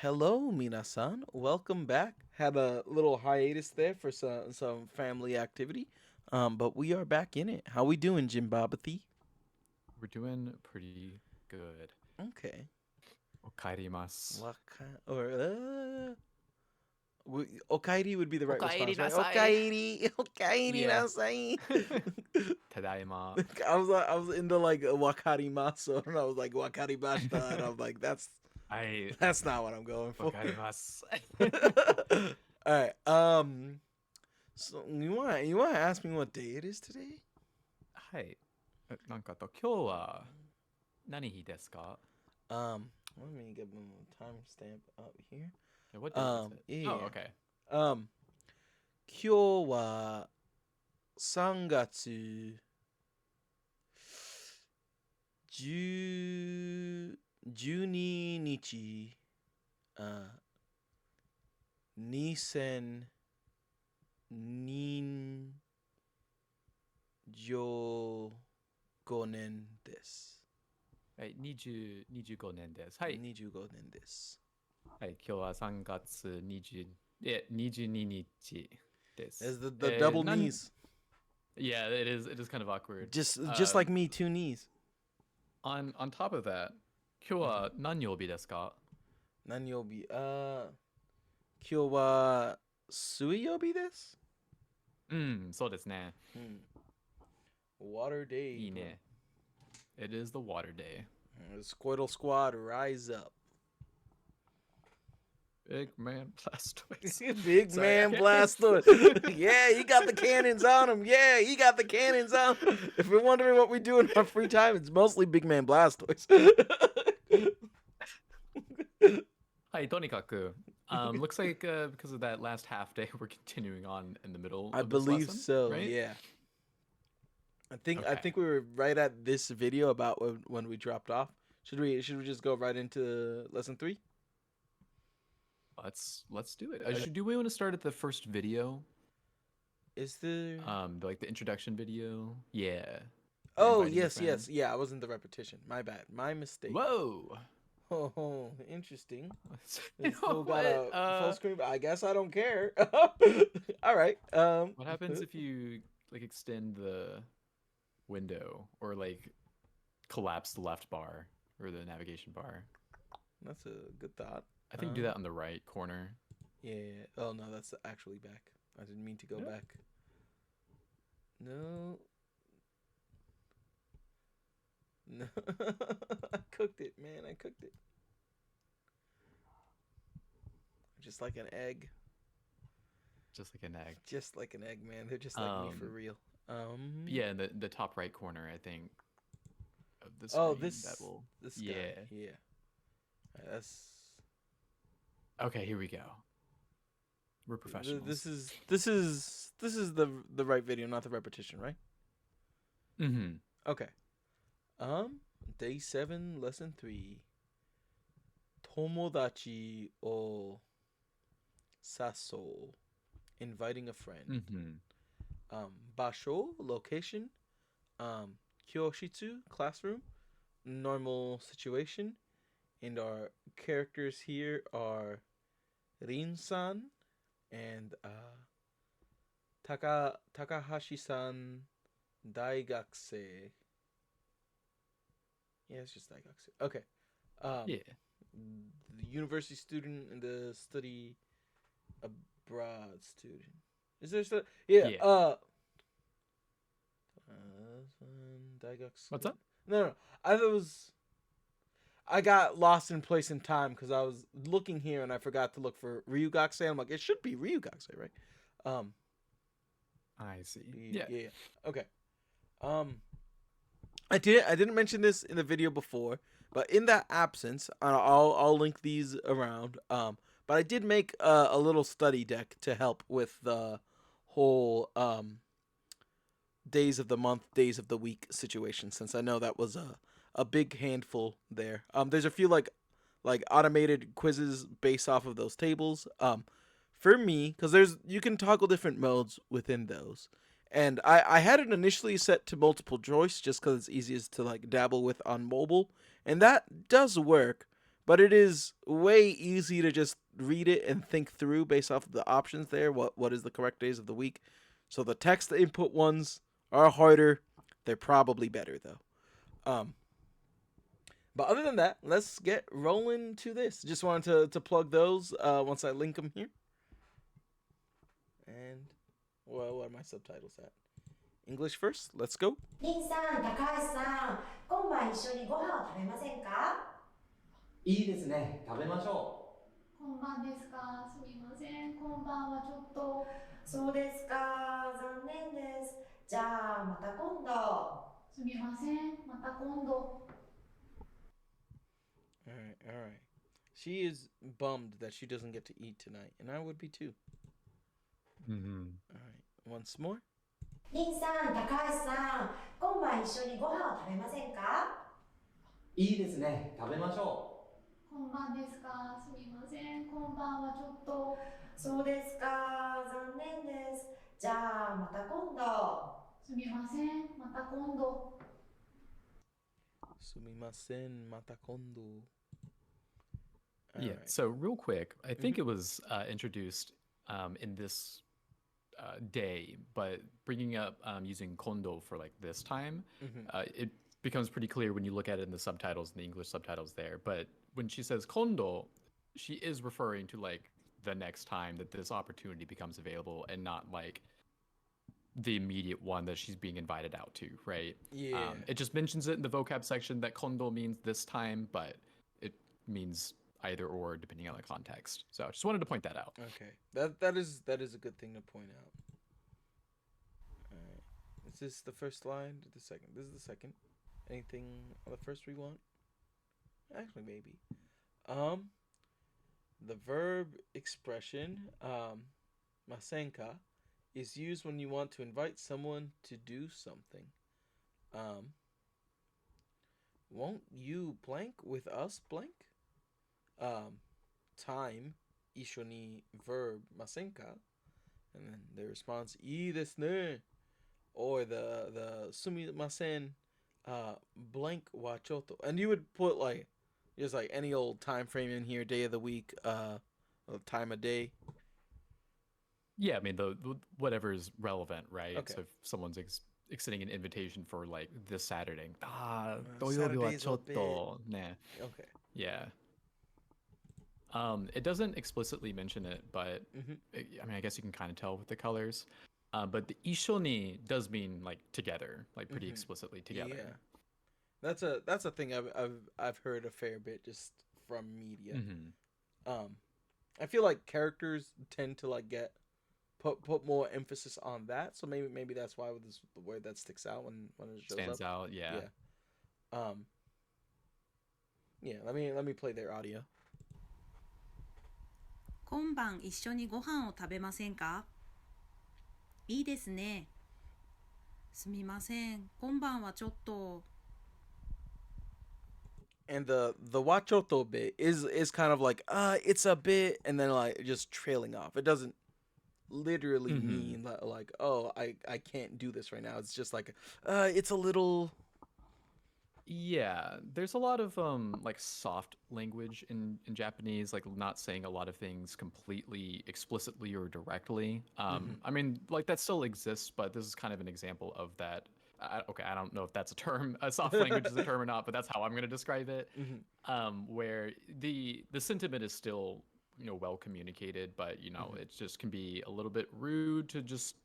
Hello, minasan. Welcome back. Had a little hiatus there for some family activity, but we are back in it. How we doing, Jimbabathy? We're doing pretty good. Okay. Okaerimasu. Waka or okairi would be the right Okaeri response, right? nasai. Okairi, okairi Yeah. nasai. Tadaima. I was into like wakarimasu, and I was like wakaribashita, and I'm like I that's not what I'm going for. Okaerimasu. All right. So you want to ask me what day it is today? はい。なんか今日は何日ですか? Let me get my timestamp up here. What day is it? Yeah, Oh, yeah. okay. 今日は3月10 12日、2025年です。はい、25年です。はい。25年です。はい、今日は3月20、22日で It's す。the double knees. Yeah, it is kind of awkward. Just like me, two knees. On top of that, 今日は何曜日ですか? 何曜日今日は水曜日です。そうですね。Water day. いいね。It is the water day. Squirtle squad, rise up. Big man Blastoise. Big Sorry, man okay. Blastoise. Yeah, he got the cannons on him. Yeah, he got the cannons on him. If you're wondering what we do in our free time, it's mostly Big man Blastoise. はい、とにかく, looks like because of that last half day, we're continuing on in the middle I of this believe lesson, so, right? yeah. I Okay. think we were right at this video about when we dropped off. Should we just go right into lesson 3? Let's do it. Do we want to start at the first video? Is there Like the introduction video? Yeah. Oh, Inviting a yes, friend. yes. Yeah, I was in the repetition. My bad. My mistake. Whoa. Oh, interesting. You This know fool got what? a full screen. I guess I don't care. All right. What happens if you like extend the window or like collapse the left bar or the navigation bar? That's a good thought. I think do that on the right corner. Yeah. Oh no, that's actually back. I didn't mean to go back. No. No. I cooked it, man. I cooked it. Just like an egg. Just like an egg. Just like an egg, man. They're just like me for real. Yeah, in the top right corner, I think, of the Oh, screen. this Yeah. guy. Yeah. That's Okay. Here we go. We're professionals. This is the right video, not the repetition, right? Mm-hmm. Okay. Day 7, lesson 3. Tomodachi o saso, inviting a friend. Mm-hmm. Basho, location. Kyoshitsu, classroom. Normal situation. And our characters here are Rin-san and Takahashi-san, Daigakusei. Yeah, it's just Daigakusei. Okay. Yeah. The university student and the study abroad student. Is there stuff? Yeah. What's up? No. I thought it was. I got lost in place in time because I was looking here and I forgot to look for Ryugakusei. I'm like, it should be Ryugakusei, right? I see. Yeah. Okay. I didn't mention this in the video before, but in that absence, I'll link these around. But I did make a little study deck to help with the whole days of the month, days of the week situation, since I know that was a big handful there. There's a few like automated quizzes based off of those tables. For me, because you can toggle different modes within those. And I had it initially set to multiple choice just because it's easiest to like dabble with on mobile, and that does work. but it is way easy to just read it and think through based off of the options there. What is the correct days of the week? So the text input ones are harder. They're probably better though. Um, but other than that, let's get rolling to this. Just wanted to plug those once I link them here. And well, what are my subtitles at? English first. Let's go. リンさん、高橋さん、今晩一緒にご飯を食べませんか？いいですね。食べましょ今晩ですか。すみません。今晩はちょっと。そうですか、残念です。じゃあ、また今度。すみません。また今度。All right, all right. She is bummed that she doesn't get to eat tonight, and I would be too. Mm-hmm. All right, once more. リンさん、高橋さん、今晩一緒にご飯を食べませんか？う。いいですね。食べましょ今晩ですか。すみません。今晩はちょっと。そうですか、残念です。じゃあ、また今度。すみません。また今度。Sumimasen mata kondo. Yeah. Alright. So real quick, I think it was introduced in this day, but bringing up using kondo for like this time, it becomes pretty clear when you look at it in the subtitles, in the English subtitles there. But when she says kondo, she is referring to like the next time that this opportunity becomes available, and not like the immediate one that she's being invited out to, right? Yeah. It just mentions it in the vocab section that kondo means this time, but it means either or depending on the context. So I just wanted to point that out. Okay. That is a good thing to point out. Alright. Is this the first line or the second? This is the second. Anything on the first we want? Actually maybe. The verb expression, masenka, is used when you want to invite someone to do something. Won't you blank with us blank? Time, 一緒に verb ませんか? And then the response, いいですね. Or the すみません blank はちょっと. And you would put like just like any old time frame in here, day of the week, time of day. Yeah, I mean the whatever is relevant, right? Okay. So if someone's extending an invitation for like this Saturday, Saturday's a nah. Okay. Yeah. It doesn't explicitly mention it, but I mean, I guess you can kind of tell with the colors. But the ishoni does mean like together, like pretty explicitly together. Yeah. That's a thing I've heard a fair bit just from media. I feel like characters tend to like put more emphasis on that, so maybe that's why this the word that sticks out when it shows Stands up. out, yeah. Yeah. Let me play their audio. 今晩一緒にご飯を食べませんか？いいですね。すみません。今晩はちょっと。And the wachoto bit is kind of like it's a bit, and then like just trailing off. It doesn't literally mean that, like, oh, I can't do this right now. It's just like it's a little. Yeah, there's a lot of like soft language in Japanese, like not saying a lot of things completely explicitly or directly. I mean, like that still exists, but this is kind of an example of that. Okay, I don't know if that's a term, soft language is a term or not, but that's how I'm going to describe it. Where the sentiment is still, you know, well communicated, but you know, it just can be a little bit rude to just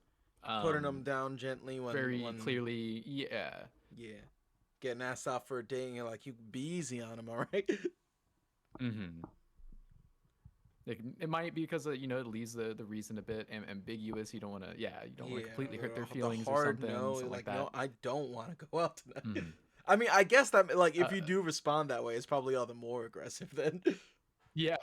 Putting them down gently when very clearly, yeah. Getting asked out for a date, and you're like, you be easy on him, all right? It might be because you know, it leaves the reason a bit ambiguous. You don't want to, you don't want to completely hurt their feelings the or hard something, no, something like like that. no, I don't want to go out tonight. I mean, I guess that like if you do respond that way, it's probably all the more aggressive then. Yeah.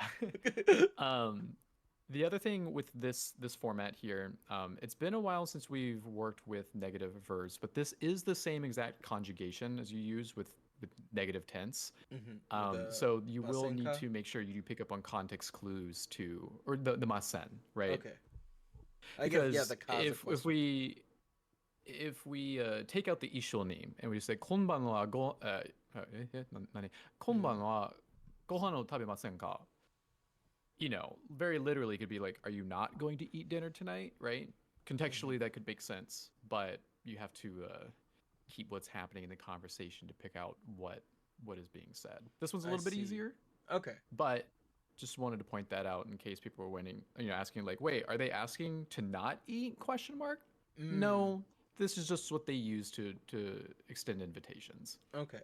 The other thing with this format here, it's been a while since we've worked with negative verbs, but this is the same exact conjugation as you use with negative tense. So you will need masenka? to make sure you pick up on context clues too, or the masen, right? Okay. I Because guess, yeah, the if we take out the ishoni and we say konban wa go konban wa gohan o tabemasen ka? You know, very literally could be like, are you not going to eat dinner tonight? Right? Contextually, that could make sense, but you have to keep what's happening in the conversation to pick out what is being said. This one's a I little bit see. easier, Okay. but just wanted to point that out in case people were waiting, asking like, wait, are they asking to not eat? Question mark. No, this is just what they use to extend invitations. Okay.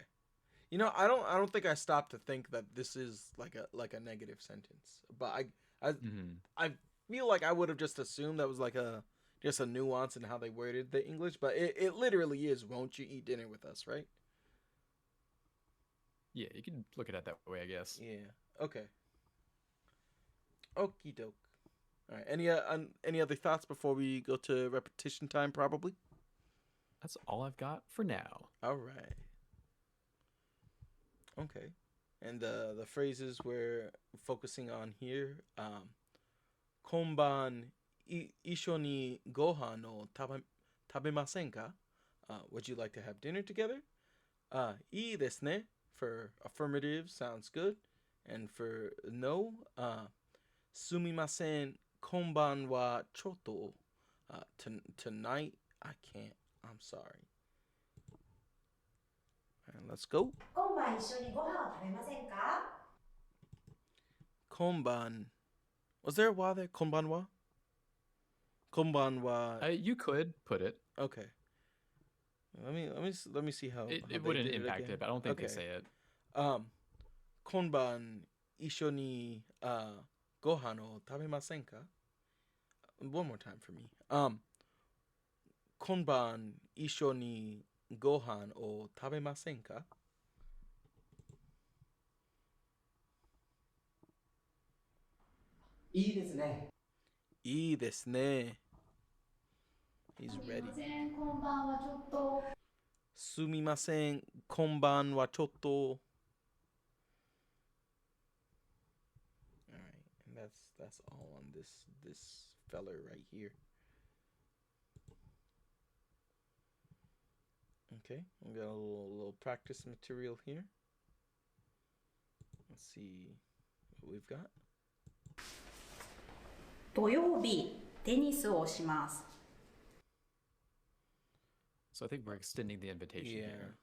You know, I don't think I stopped to think that this is like a negative sentence, but I feel like I would have just assumed that was like just a nuance in how they worded the English, but it literally is, won't you eat dinner with us, right? Yeah, you can look at it that way, I guess. Yeah. Okay. Okie doke. All right. Any other thoughts before we go to repetition time? Probably. That's all I've got for now. All right. Okay. And the phrases we're focusing on here, konban isho ni gohan o tabemasen ka? Would you like to have dinner together? Ii desu ne for affirmative sounds good, and for no, sumimasen konban wa chotto. Tonight I can't. I'm sorry. And let's go. 今晩一緒にご飯を食べませんか？ Konban. Was there a wa there? Konban wa? Konban wa. You could put it. Okay. Let me see how It they wouldn't did impact again. it, but I don't think Okay. they say it. Konban isho ni gohan o tabemasen ka? One more time for me. Konban isho ni gohan o tabemasen ka? いいですね。いいですね. He's すみ ready. ません、こんばんはちょっと。Sumimasen konban wa chotto. All right, and that's all on this feller right here. Okay, we got a little practice material here. Let's see what we've got. 土曜日テニスをします。 So I think we're extending the invitation Yeah. here.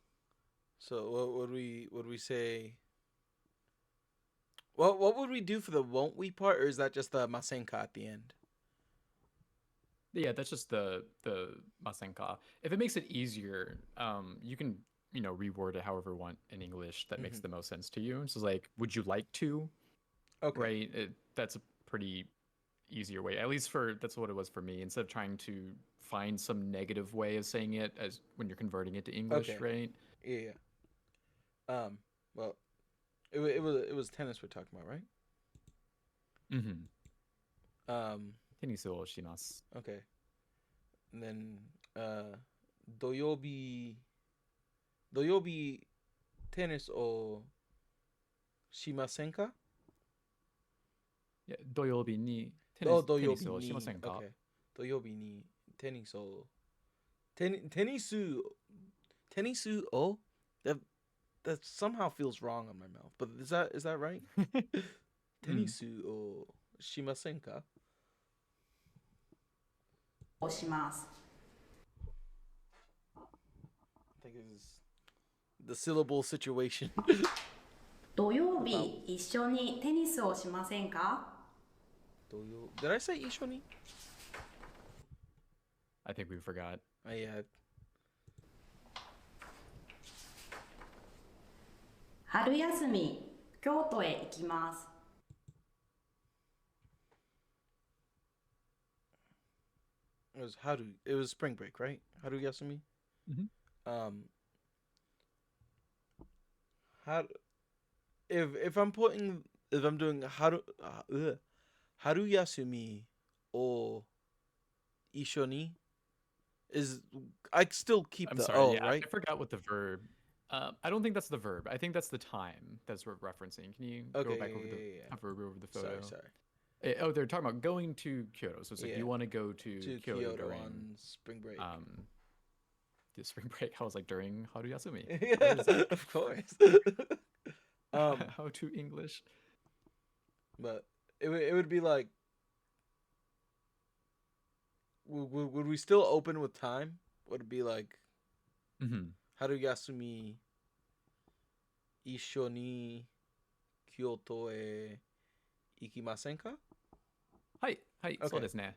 So what would we say? What would we do for the won't we part, or is that just the masenka at the end? Yeah, that's just the masenka. If it makes it easier, you can reword it however you want in English that makes the most sense to you. So it's like, would you like to? Okay. Right. That's a pretty easier way. At least that's what it was for me. Instead of trying to find some negative way of saying it as when you're converting it to English, Okay. right? Yeah. Well, it was tennis we're talking about, right? Mm-hmm. Tenisu o shimasu. Okay. And then doyobi tennis o shimasen ka? Yeah, doyobi ni Doyobi tenisu o ni. shimasen ka? Okay. Doyobi ni tenisu o. That somehow feels wrong on my mouth. But is that right? Tenisu o shimasen ka? をします。 I think it's the syllable situation. 土曜日一緒にテニスをしませんか？ Did I say ishoni? I think we forgot. Yeah. 春休み京都へ行きます。 It was spring break, right? Haru Yasumi? Mhm. If I'm doing Haru Yasumi or Ishoni, I still keep I'm the sorry. O, Yeah, right? I forgot what the verb. I don't think that's the verb. I think that's the time that's we're referencing. Can you go Okay, back over yeah. hover over the photo? Sorry. Oh, they're talking about going to Kyoto. So it's like Yeah. you want to go to To Kyoto, Kyoto during on spring break. the spring break. I was like during Haru Yasumi. Yeah, of course. How to English. But it would be like, would we still open with time? Would it be like, Mm-hmm. haru yasumi isho ni Kyoto e ikimasen ka? Hi, Okay. そうですね。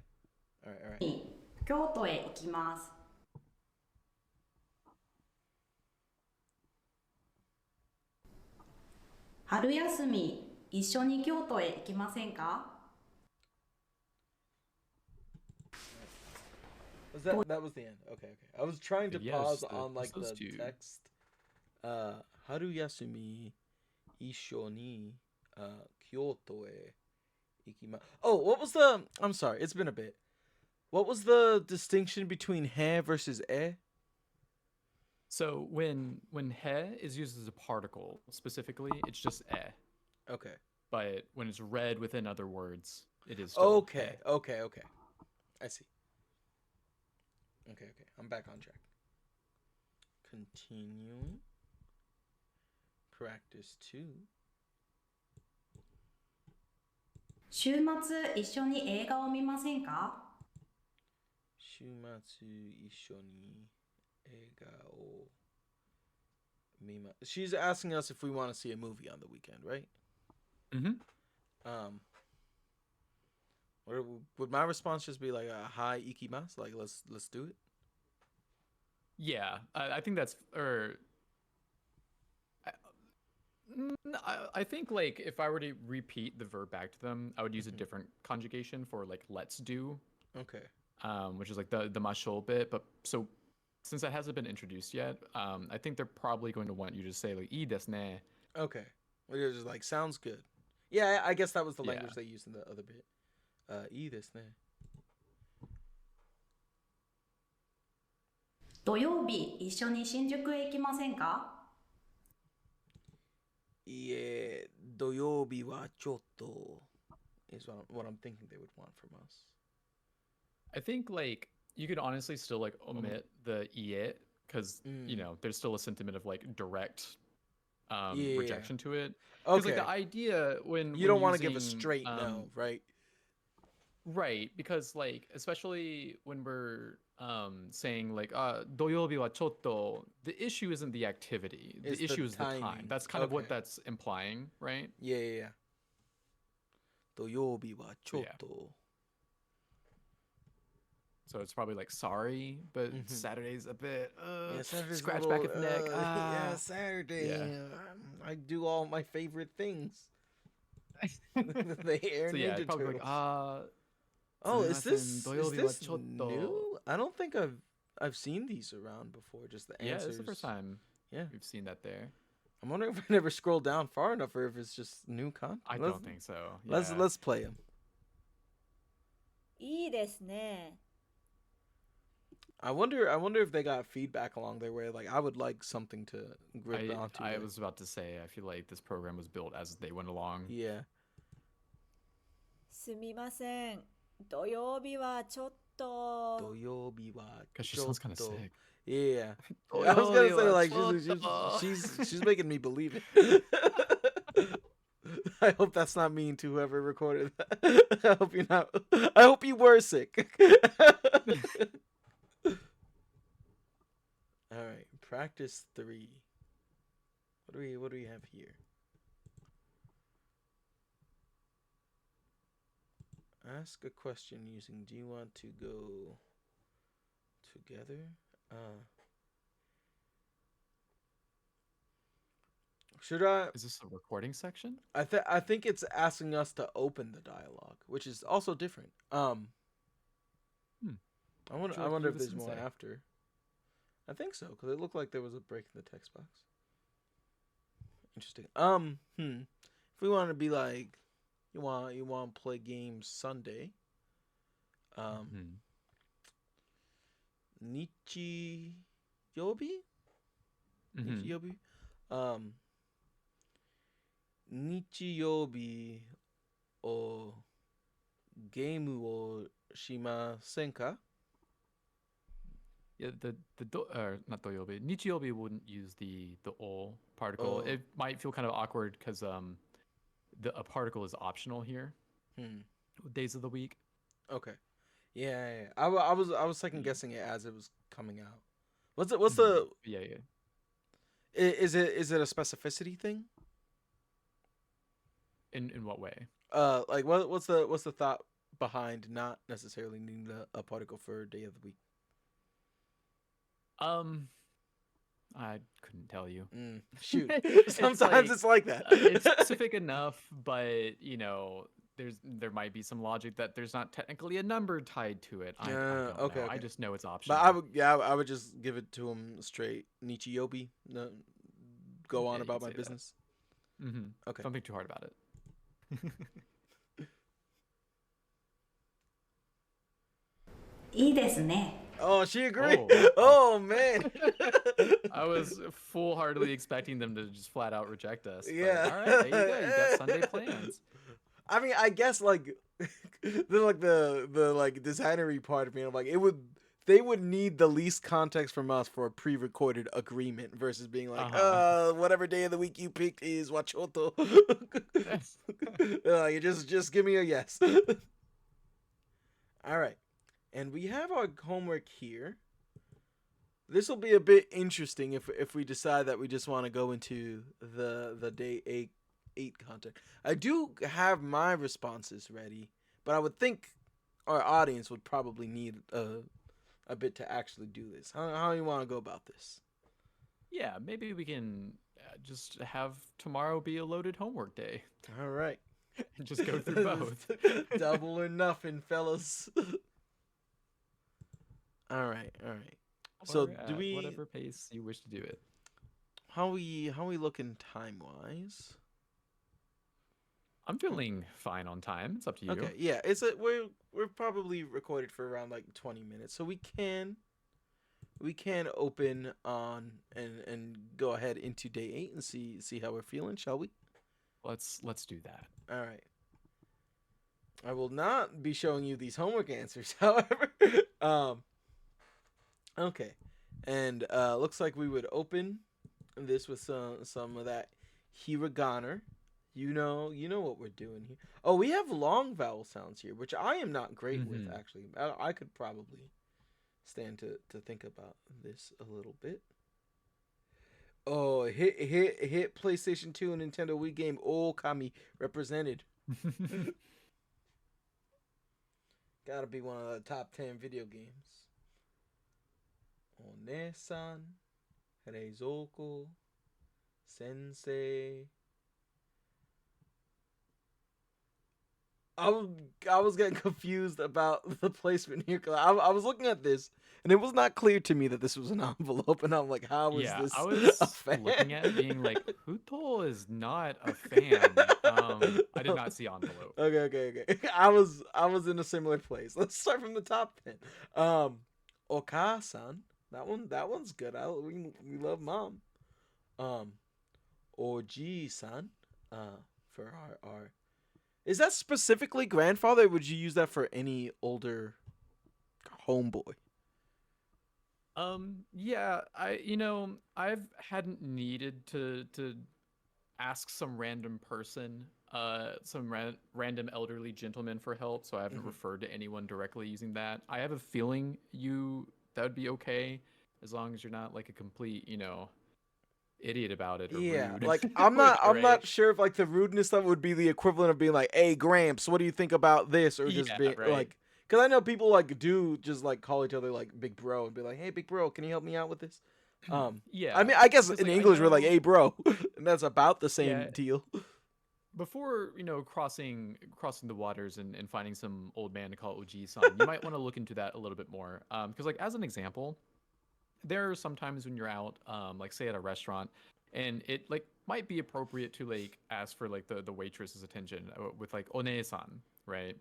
All right. 京都へ行きます。春休み、一緒に京都へ行きませんか？ That was the end. Okay. I was trying to Yeah, pause just on like those the two. text. Haru yasumi isho ni Kyoto e ikimasen. Oh, what was the? I'm sorry, it's been a bit. What was the distinction between he versus e? So when he is used as a particle, specifically, it's just e. Okay. But when it's read within other words, it is still Okay. he. Okay. I see. Okay. I'm back on track. Continuing. Practice 2. 週末一緒に映画を見ませんか？ Shumatsu isho ni eiga o mima. She's asking us if we want to see a movie on the weekend, right? Mm-hmm. Would my response just be like a hi ikimasu? Like let's do it? Yeah, I think that's I think like if I were to repeat the verb back to them, I would use a different conjugation for like let's do, Okay. which is like the mashol bit. But so since that hasn't been introduced yet, I think they're probably going to want you to say like "ii desu ne." Okay. It was just like sounds good. Yeah, I guess that was the Yeah. language they used in the other bit. Ii desu ne. 土曜日一緒に新宿へ行きませんか？ Ie doyobi wa chotto is what I'm thinking they would want from us. I think like you could honestly still like omit the "ie" because you know there's still a sentiment of like direct Yeah. rejection to it. Because Okay. like the idea when You don't want to give a using, straight no, right? Right, because like especially when we're saying like doyobi wa chotto, the issue isn't the activity. The It's the issue is the time. timing. That's kind of what Okay. that's implying, right? Yeah. Doyobi wa So, yeah. chotto. So it's probably like sorry, but Saturday's a bit Yeah, Saturday's scratch a back little, of the neck. yeah, Saturday. Yeah. I do all my favorite things. They air So yeah, Ninja it's probably like Turtles. Oh, is this doyobi wa chotto. new? I don't think I've seen these around before. Just the Yeah, answers. it's the first time Yeah. we've seen that there. I'm wondering if I never scrolled down far enough, or if it's just new content. I don't think so. Let's play them. いいですね。 I wonder if they got feedback along their way. Like I would like something to grip onto. I was about to say, I feel like this program was built as they went along. Yeah. すみません。土曜日はちょっと。 Doyobi wa Because she sounds kind of chotto. sick. Yeah. I was gonna say like she's making me believe it. I hope that's not mean to whoever recorded that. I hope you're not. I hope you were sick. All right, practice 3. What do we have here? Ask a question using do you want to go together? Should I? Is this a recording section? I think it's asking us to open the dialogue, which is also different. I Would you wonder like if to there's more sensei? after. I think so, because it looked like there was a break in the text box. Interesting. If we want to be like, you want to play games Sunday. Nichi Yobi? Nichiyobi? Nichiyobi o game o shimasen ka? Yeah, not doyobi. Nichiyobi wouldn't use the o particle. Oh. It might feel kind of awkward because a particle is optional here. Hmm. Days of the week. Okay. Yeah. I was second Mm. guessing it as it was coming out. What's Mhm. the Yeah. is it a specificity thing? In what way? Like what's the thought behind not necessarily needing a particle for day of the week? I couldn't tell you. Shoot. It's Sometimes like, it's like that. It's specific enough, but there might be some logic that there's not technically a number tied to it. I don't Okay, know. I okay. just know it's optional. But I would just give it to him straight. Nichiyobi. No, go on Yeah, you about can my say that. business. Okay. Don't think too hard about it.いいですね Oh, she agreed. Oh. Oh, man. I was full-heartedly expecting them to just flat out reject us. But, Yeah. all right, there you go. You got Sunday plans. I mean, I guess like the like designery part of me, I'm like they would need the least context from us for a pre-recorded agreement versus being like, whatever day of the week you picked is wachoto. Like, just give me a yes. All right. And we have our homework here. This will be a bit interesting if we decide that we just want to go into the day 8 content. I do have my responses ready, but I would think our audience would probably need a bit to actually do this. How do you want to go about this? Yeah, maybe we can just have tomorrow be a loaded homework day All right. and just go through both. Double or nothing, fellas. All right. So Or do at we? whatever pace you wish to do it? How we looking time wise? I'm feeling fine on time. It's up to you. Okay, yeah, we're probably recorded for around like 20 minutes, so we can open on and go ahead into day 8 and see how we're feeling, shall we? Let's do that. All right. I will not be showing you these homework answers, however. Okay, and looks like we would open this with some of that hiragana. You know what we're doing here. Oh, we have long vowel sounds here, which I am not great with, actually. I could probably stand to think about this a little bit. Oh, hit PlayStation 2 and Nintendo Wii game Okami represented. Gotta be one of the top 10 video games. One-san, Reizoko, Sensei. I was getting confused about the placement here. Cause I was looking at this, and it was not clear to me that this was an envelope. And I'm like, how is this I was a fan? looking at it being like, Huto is not a fan. I did not see envelope. Okay. I was in a similar place. Let's start from the top then. Oka-san. That one's good. We love mom. Oji-san. For our is that specifically grandfather? Or would you use that for any older homeboy? Yeah, I've hadn't needed to ask some random person, random elderly gentleman for help, so I haven't referred to anyone directly using that. I have a feeling that would be okay, as long as you're not like a complete, idiot about it or Yeah, rude. like I'm not Right? sure if like the rudeness stuff would be the equivalent of being like, "Hey, Gramps, what do you think about this?" or just Yeah, being right. like, because I know people like do just like call each other like big bro and be like, "Hey, big bro, can you help me out with this?" Yeah. I mean, I guess because, in like, I English we're like, know- "Hey, bro," and that's about the same Yeah. deal. Before crossing the waters and finding some old man to call Oji-san, you might want to look into that a little bit more. Because like as an example, there are some times when you're out, like say at a restaurant, and it like might be appropriate to like ask for like the waitress's attention with like one-san, right?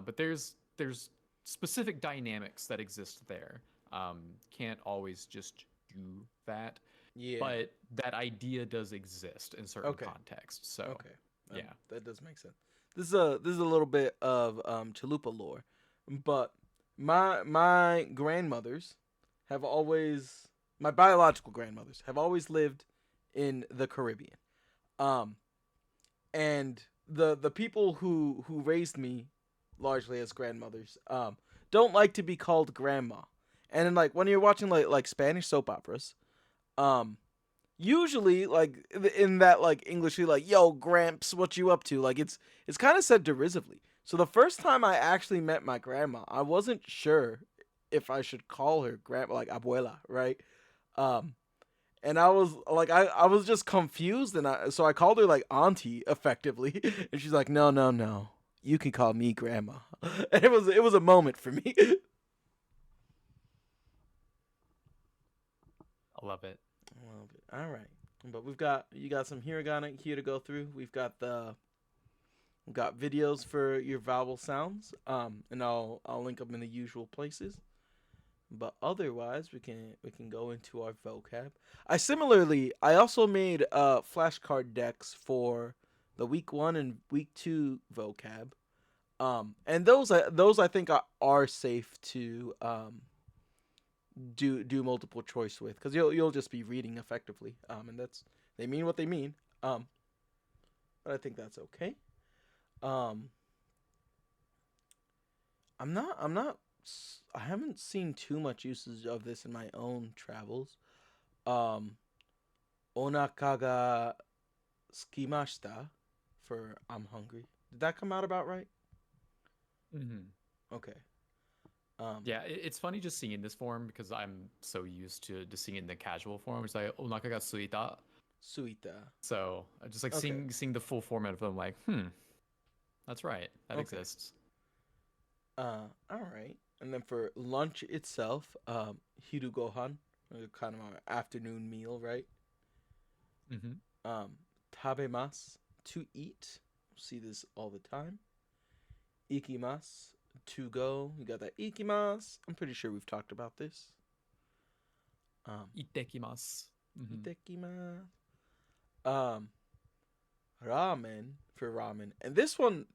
But there's specific dynamics that exist there. Can't always just do that. Yeah. But that idea does exist in certain contexts. So Okay. yeah, that does make sense. This is a little bit of chalupa lore, but my grandmothers have always my biological grandmothers have always lived in the Caribbean. Um, and the people who raised me largely as grandmothers don't like to be called grandma. And then, like, when you're watching like Spanish soap operas, um usually, like, in that, like, Englishly, like, yo, Gramps, what you up to? Like, it's kind of said derisively. So the first time I actually met my grandma, I wasn't sure if I should call her grandma, like abuela, right? Um, and I was like, I was just confused, and so I called her like auntie effectively, and she's like, no, no, no, you can call me grandma. And it was a moment for me. I love it. Well, all right, but you got some hiragana here to go through. We've got videos for your vowel sounds, and I'll link them in the usual places. But otherwise, we can go into our vocab. I also made flashcard decks for the week 1 and week 2 vocab. And those I think are safe to do multiple choice with, because you'll just be reading effectively. And they mean what they mean. But I think that's okay. Um, I haven't seen too much usage of this in my own travels. Um, Onaka ga skimashita for I'm hungry. Did that come out about right? Mm-hmm. Okay. Yeah, it's funny just seeing this form because I'm so used to just seeing it in the casual form. It's like onaka ga suita. Suita. So I just like Okay. seeing the full format of them. Like, that's right. That Okay. exists. All right. And then for lunch itself, hiru gohan, kind of our afternoon meal, right? Mm-hmm. Tabemasu, to eat. See this all the time. Ikimasu, to go. You got that ikimasu. I'm pretty sure we've talked about this. Itekimasu. Mm-hmm. Itekimasu. Ramen for ramen. And this one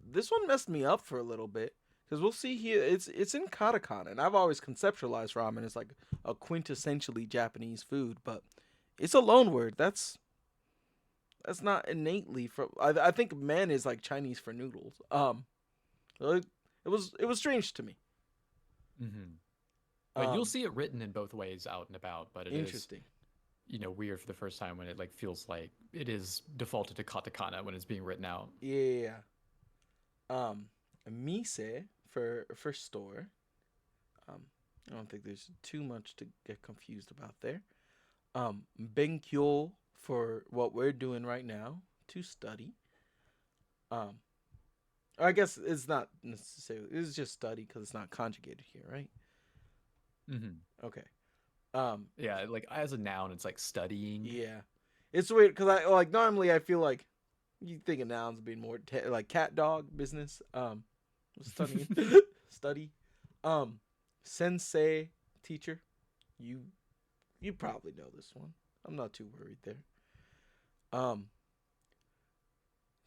messed me up for a little bit. Because we'll see here, it's in katakana, and I've always conceptualized ramen as like a quintessentially Japanese food, but it's a loan word. That's not innately from. I think men is like Chinese for noodles. It was strange to me. Mm-hmm. But you'll Um, see it written in both ways out and about. But it is, Interesting. weird for the first time when it like feels like it is defaulted to katakana when it's being written out. Yeah. Mise for store. I don't think there's too much to get confused about there. Benkyo for what we're doing right now, to study. Um, I guess it's not necessarily. It's just study because it's not conjugated here, right? Mm-hmm. Okay. Yeah, like as a noun, it's like studying. Yeah, it's weird because I like normally I feel like you think of nouns being more like cat dog business. Studying, study. Sensei, teacher. You probably know this one. I'm not too worried there.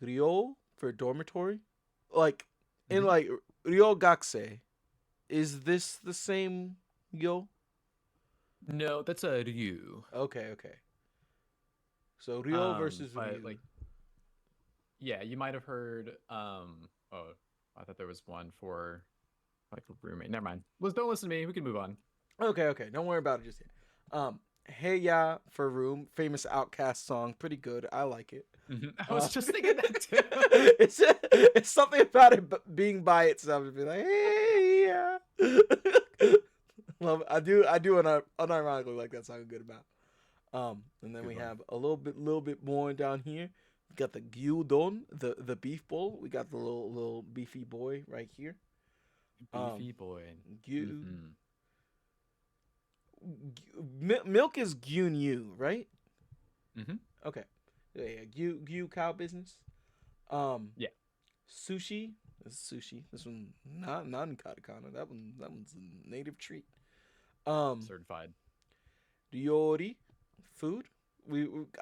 Ryo for dormitory, like in Mhm. like Ryogakse. Is this the same yo? No, that's a ryu. Okay, okay. So Ryo versus But Ryu. like, yeah, you might have heard. Oh, I thought there was one for like a roommate. Never mind. Don't listen to me. We can move on. Okay, okay. Don't worry about it just yet. Hey Ya for room, famous Outcast song, pretty good. I like it. I was just thinking that too. it's something about it being by itself to be like, hey yeah. Love it. I do unironically like that song a good amount. And then Good we one. have a little bit more down here. We got the gyudon, the beef bowl. We got the little beefy boy right here. Beefy boy. Gyu. Mhm. Milk is gyunyu, right? Mhm. Okay. Yeah, gyu cow business. Yeah. Sushi. This is sushi. This one not in katakana. That one's a native treat. Certified. Ryori, food.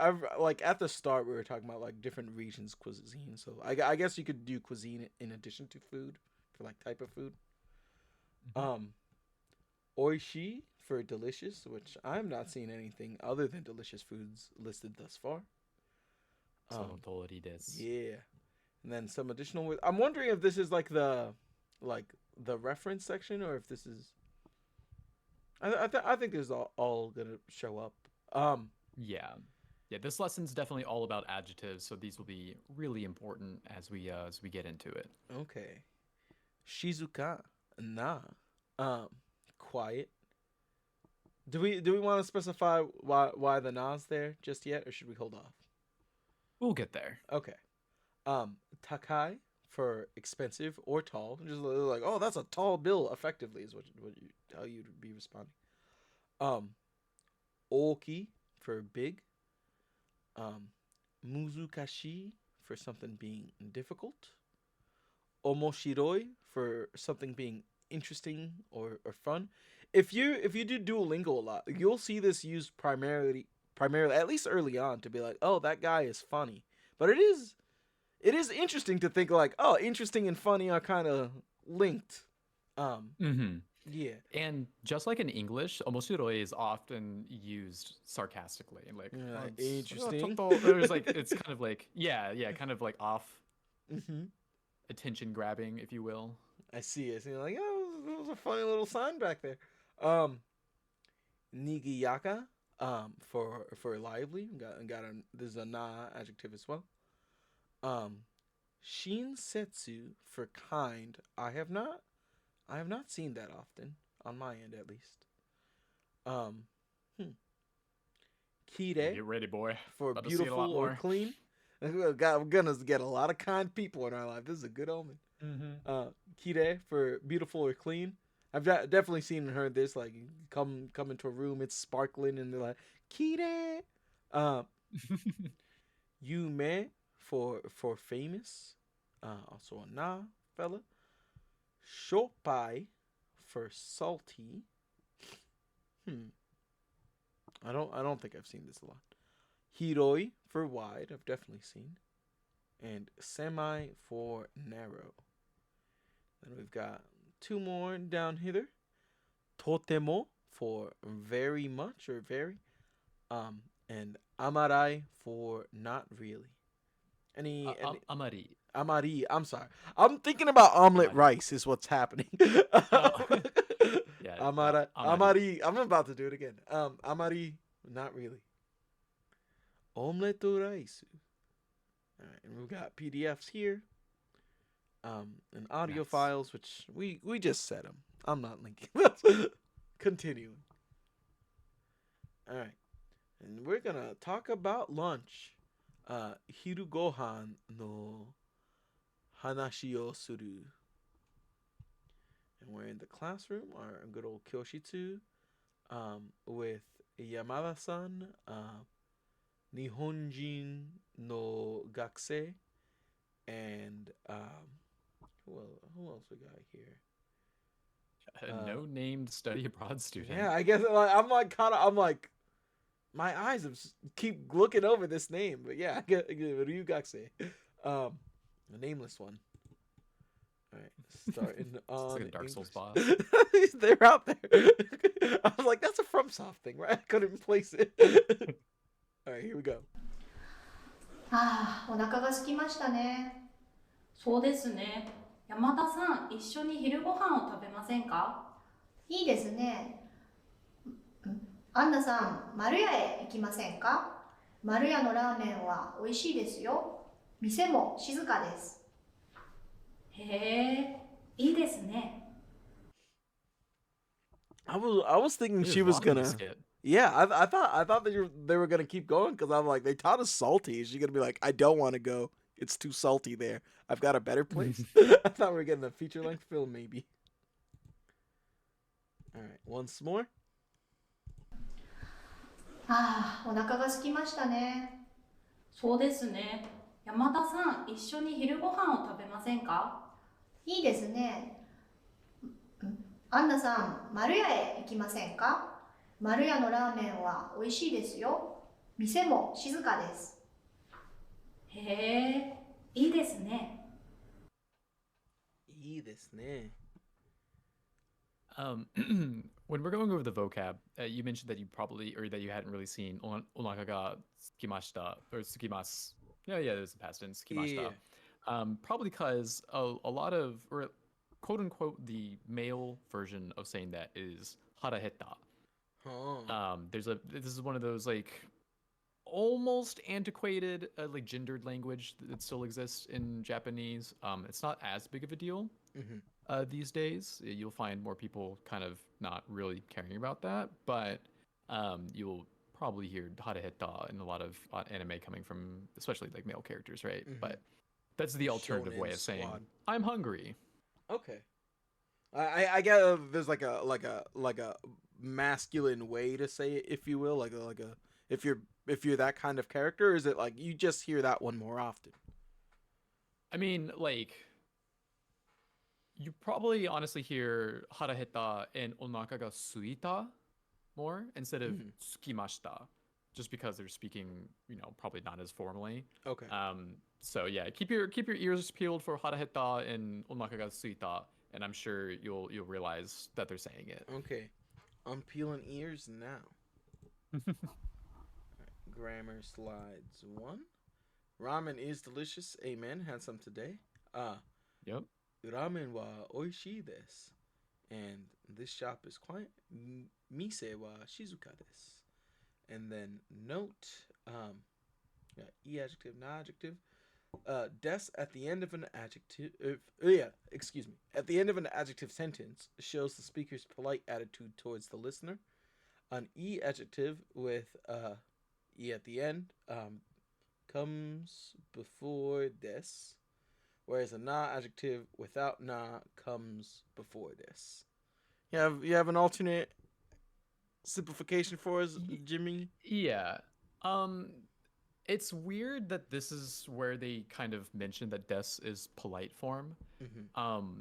I've like at the start we were talking about like different regions cuisine. So I guess you could do cuisine in addition to food for like type of food. Mhm. Oishi for delicious, which I'm not seeing anything other than delicious foods listed thus far. その通りです。 Yeah. And then some additional words. I'm wondering if this is like the reference section or if this is I think this is all gonna show up. Yeah. Yeah, this lesson's definitely all about adjectives, so these will be really important as we get into it. Okay. Shizuka na. Quiet. Do we want to specify why the na's there just yet, or should we hold off? We'll get there. Okay. Takai for expensive or tall. Just like, oh, that's a tall bill. Effectively is how you'd be responding. Oki for big. Muzukashi for something being difficult. Omoshiroi for something being interesting or fun. If you do Duolingo a lot, you'll see this used primarily at least early on to be like, oh, that guy is funny. But it is interesting to think like, oh, interesting and funny are kind of linked. Yeah. And just like in English, omoshiroi is often used sarcastically. Like, Yeah, it's interesting. There's like, it's kind of like, kind of like off Mm-hmm. attention grabbing, if you will. I see. Like, oh, it was a funny little sign back there. Nigiyaka, for lively. There's a na adjective as well. Shinsetsu for kind. I have not seen that often on my end, at least. Kire Get ready, boy. for About to see it a lot beautiful or more. clean. We're gonna get a lot of kind people in our life. This is a good omen. Kire for beautiful or clean. I've definitely seen and heard this. Like, come into a room, it's sparkling, and they're like, Kire. Yume for famous. Also a na fella. Shopai for salty. I don't think I've seen this a lot. Hiroi for wide, I've definitely seen. And semi for narrow. Then we've got two more down here. Totemo for very much or very. And amarai for not really. Any Amari. amari, I'm sorry. I'm thinking about omelet Amari. rice is what's happening. Yeah, Amari. amari. I'm about to do it again. Amari, not really. Omelet rice. All right, and we've got PDFs here. And audio Nice. files, which we just set them. I'm not linking. Continuing. All right, and we're gonna talk about lunch. Hiru gohan no hanashi o suru. And we're in the classroom, our good old Kyoshitsu, with Yamada-san, Nihonjin no gakusei, and who else we got here? A no-named study abroad student. Yeah, I guess I'm like my eyes keep looking over this name, but yeah, Ryu Gakusei, the nameless one. All right, starting on like a Dark Souls boss. They're out there. I was like, that's a FromSoft thing, right? I couldn't place it. All right, here we go. ああ、お腹が空きましたね。そうですね。山田さん、一緒に昼ご飯を食べませんか？いいですね。アンナさん、丸屋へ行きませんか？丸屋のラーメンは美味しいですよ。店も静かです。へえ、いいですね。I was thinking It she was long, gonna. this skit. Yeah, I thought they were gonna keep going because I'm like, they taught us salty. Is she gonna be like, I don't want to go. It's too salty there. I've got a better place. I thought we were getting a feature length film maybe. All right, once more. ああ、お腹が空きましたね。そうですね。山田さん、一緒に昼ご飯を食べませんか？いいですね。アンナさん、丸屋へ行きませんか？丸屋のラーメンは美味しいですよ。店も静かです。へえ、いいですね。いいですね. Um, when we're going over the vocab, you mentioned that you probably or that you hadn't really seen onaka ga tsukimashita or tsukimasu. Yeah, there's a past tense Yeah. tsukimashita. Probably because a lot of or quote unquote the male version of saying that is haraheta. Huh. This is one of those like almost antiquated like gendered language that still exists in Japanese. It's not as big of a deal Hmm. these days. You'll find more people kind of not really caring about that, but you'll probably hear haraheta in a lot of anime coming from especially like male characters, right? Hmm. But that's the alternative way Shonen of saying squad. I'm hungry. Okay. I get there's like a masculine way to say it, if you will, like a if you're that kind of character, or is it like you just hear that one more often? I mean, like you probably honestly hear haraheta and onaka ga suita more instead of Mhm. tsukimashita, just because they're speaking, probably not as formally. Okay. So yeah, keep your ears peeled for haraheta and onaka ga suita, and I'm sure you'll realize that they're saying it. Okay. I'm peeling ears now. Grammar slides 1. Ramen is delicious. Amen. Had some today. Yep. Ramen wa oishii desu. And this shop is quiet. Mise wa shizuka desu. And then note, yeah, e adjective, na adjective. Des at the end of an adjective. Excuse me. At the end of an adjective sentence shows the speaker's polite attitude towards the listener. An e adjective with e at the end comes before des, whereas a na adjective without na comes before des. You have an alternate simplification for us, Jimmy? Yeah. Um, it's weird that this is where they kind of mention that des is polite form. Mm-hmm.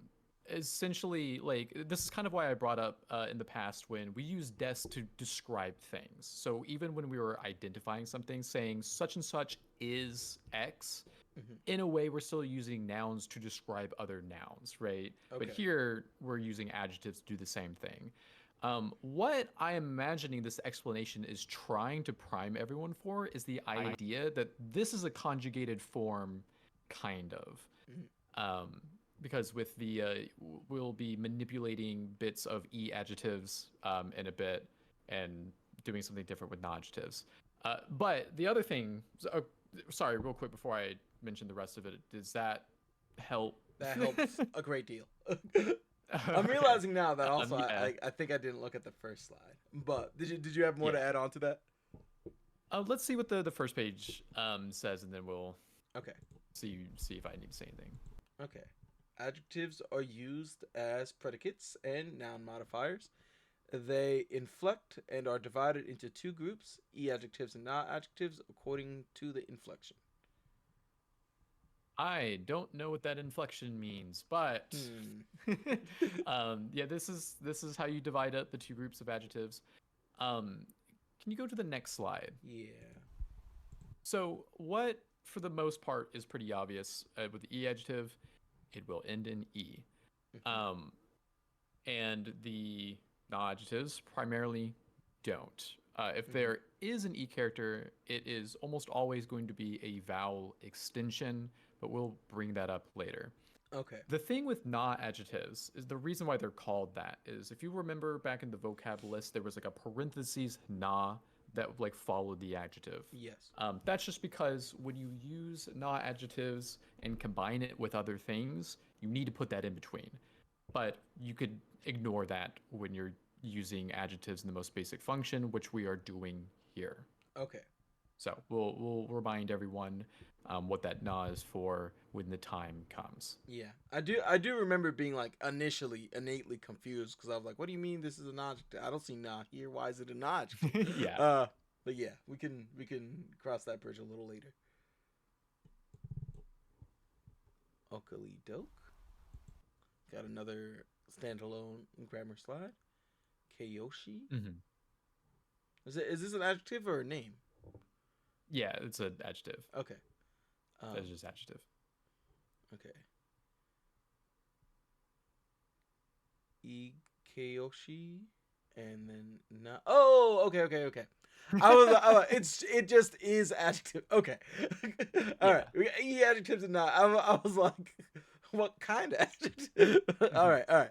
Essentially, like this is kind of why I brought up in the past when we use des to describe things. So even when we were identifying something, saying such and such is X, Mm-hmm. in a way we're still using nouns to describe other nouns, right? But Okay. here we're using adjectives to do the same thing. What I am imagining this explanation is trying to prime everyone for is the idea that this is a conjugated form, kind of. Mm-hmm. Because with we'll be manipulating bits of e adjectives in a bit and doing something different with non-adjectives. But the other thing, sorry, real quick before I mention the rest of it, does that help? That helps a great deal. I'm Okay. realizing now that also Yeah. I think I didn't look at the first slide. But did you have more to Yeah. add on to that? Let's see what the first page says, and then we'll Okay. see if I need to say anything. Okay. Adjectives are used as predicates and noun modifiers. They inflect and are divided into two groups, e adjectives and na adjectives, according to the inflection. I don't know what that inflection means, but yeah, this is how you divide up the two groups of adjectives. Can you go to the next slide? Yeah. So what, for the most part, is pretty obvious with the e adjective, it will end in e, and the non-adjectives primarily don't. If there is an e character, it is almost always going to be a vowel extension, but we'll bring that up later. Okay. The thing with na adjectives is the reason why they're called that is if you remember back in the vocab list, there was like a parentheses na that like followed the adjective. Yes. That's just because when you use na adjectives and combine it with other things, you need to put that in between. But you could ignore that when you're using adjectives in the most basic function, which we are doing here. Okay. So we'll remind everyone what that na is for when the time comes. Yeah. I do remember being like initially innately confused because I was like, what do you mean this is an adjective? I don't see na here. Why is it an adjective? Yeah. But yeah, we can cross that bridge a little later. Okali doke. Got another standalone grammar slide. Keiyoshi. Mm-hmm. Is this an adjective or a name? Yeah, it's an adjective. Okay. That's just adjective. Okay. Keyoshi, and then na. Oh, okay. It just is adjective. Okay, all right. We got adjectives and not. I was like, what kind of adjective? All right.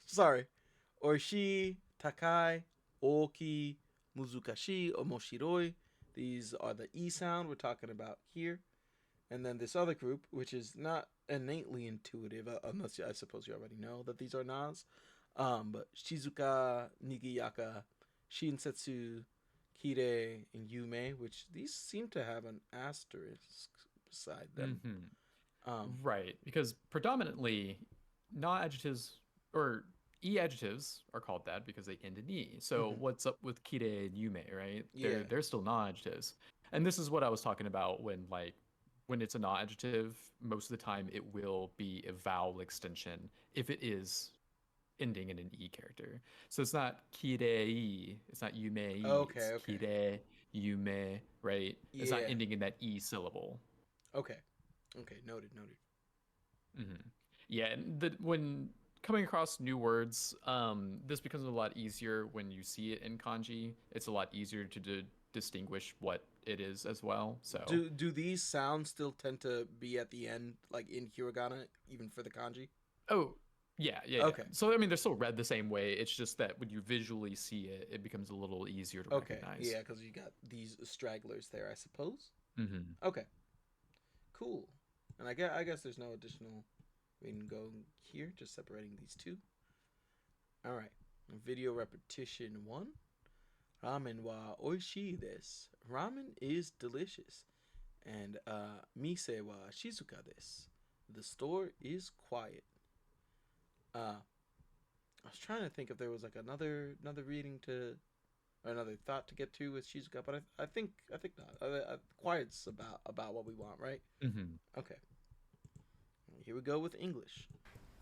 Sorry. Oishi, takai, oki, muzukashi, omoshiroi. These are the e sound we're talking about here, and then this other group, which is not innately intuitive, unless I suppose you already know that these are nas. But Shizuka, Nigiyaka, Shinsetsu, Kire, and Yume, which these seem to have an asterisk beside them. Right, because predominantly not adjectives or e adjectives are called that because they end in e. So what's up with Kire and Yume, right? They're still non-adjectives. And this is what I was talking about when it's a non-adjective, most of the time it will be a vowel extension if it is ending in an e character. So it's not kirei, it's not yumei, Okay. it's kire, yume, right? It's not Yeah. ending in that e syllable. Okay. Noted. Yeah, and when coming across new words, this becomes a lot easier when you see it in kanji. It's a lot easier to distinguish what it is as well. So do these sounds still tend to be at the end, like in hiragana, even for the kanji? Oh, yeah. Okay. So I mean, they're still read the same way. It's just that when you visually see it, it becomes a little easier to recognize. Yeah, because you got these stragglers there, I suppose. Mm-hmm. Okay. Cool. And I guess there's no additional. We can go here, just separating these two. All right. Video repetition 1. Ramen wa oishii desu. Ramen is delicious. And mise wa shizuka desu. The store is quiet. I was trying to think if there was like another reading to, or another thought to get to with Shizuka, but I think not. Quiet's about what we want, right? Okay. Here we go with English.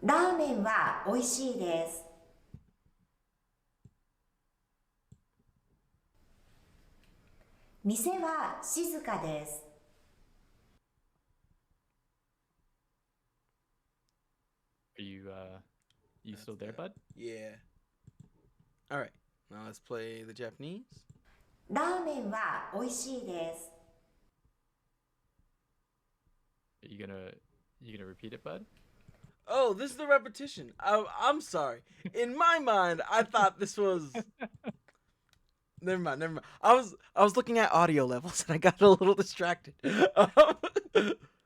ラーメンは美味しいです。店は静かです。Are you still there, bud? Yeah. All right. Now let's play the Japanese. ラーメンは美味しいです。Are you gonna repeat it, bud? Oh, this is the repetition. I'm sorry. In my mind, I thought this was. Never mind. I was looking at audio levels and I got a little distracted. All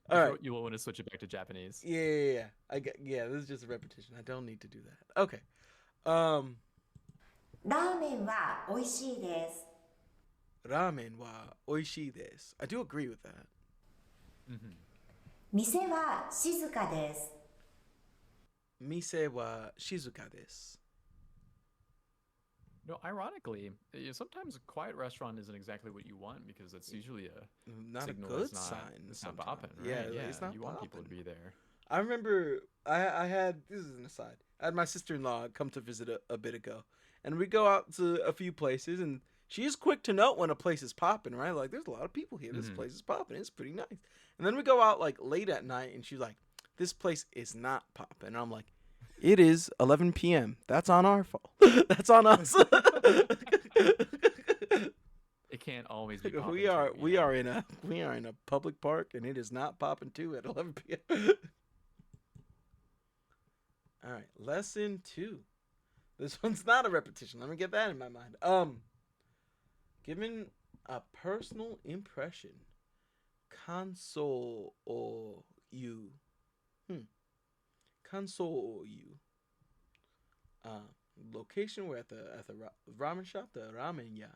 right. You will want to switch it back to Japanese. Yeah. This is just a repetition. I don't need to do that. Okay. ラーメンは美味しいです。 Ramen wa oishii desu. I do agree with that. 店は静かです。 Mise wa shizuka desu. No, ironically, sometimes a quiet restaurant isn't exactly what you want because it's usually Not a signal good it's not, sign. It's not sometimes. popping, right? Yeah, it's not you want people to popping. be there. I remember I had, this is an aside, I had my sister-in-law come to visit a bit ago, and we go out to a few places, and she's quick to note when a place is popping, right? Like, there's a lot of people here. This place is popping. It's pretty nice. And then we go out like late at night, and she's like, this place is not popping. And I'm like, it is 11 p.m. That's on our fault. That's on us. It can't always be popping. We are in a public park, and it is not popping too at 11 p.m. All right, lesson 2. This one's not a repetition. Let me get that in my mind. Given a personal impression, kansou o you. Kansou o you. Location, we're at the ramen shop, the ramen ya.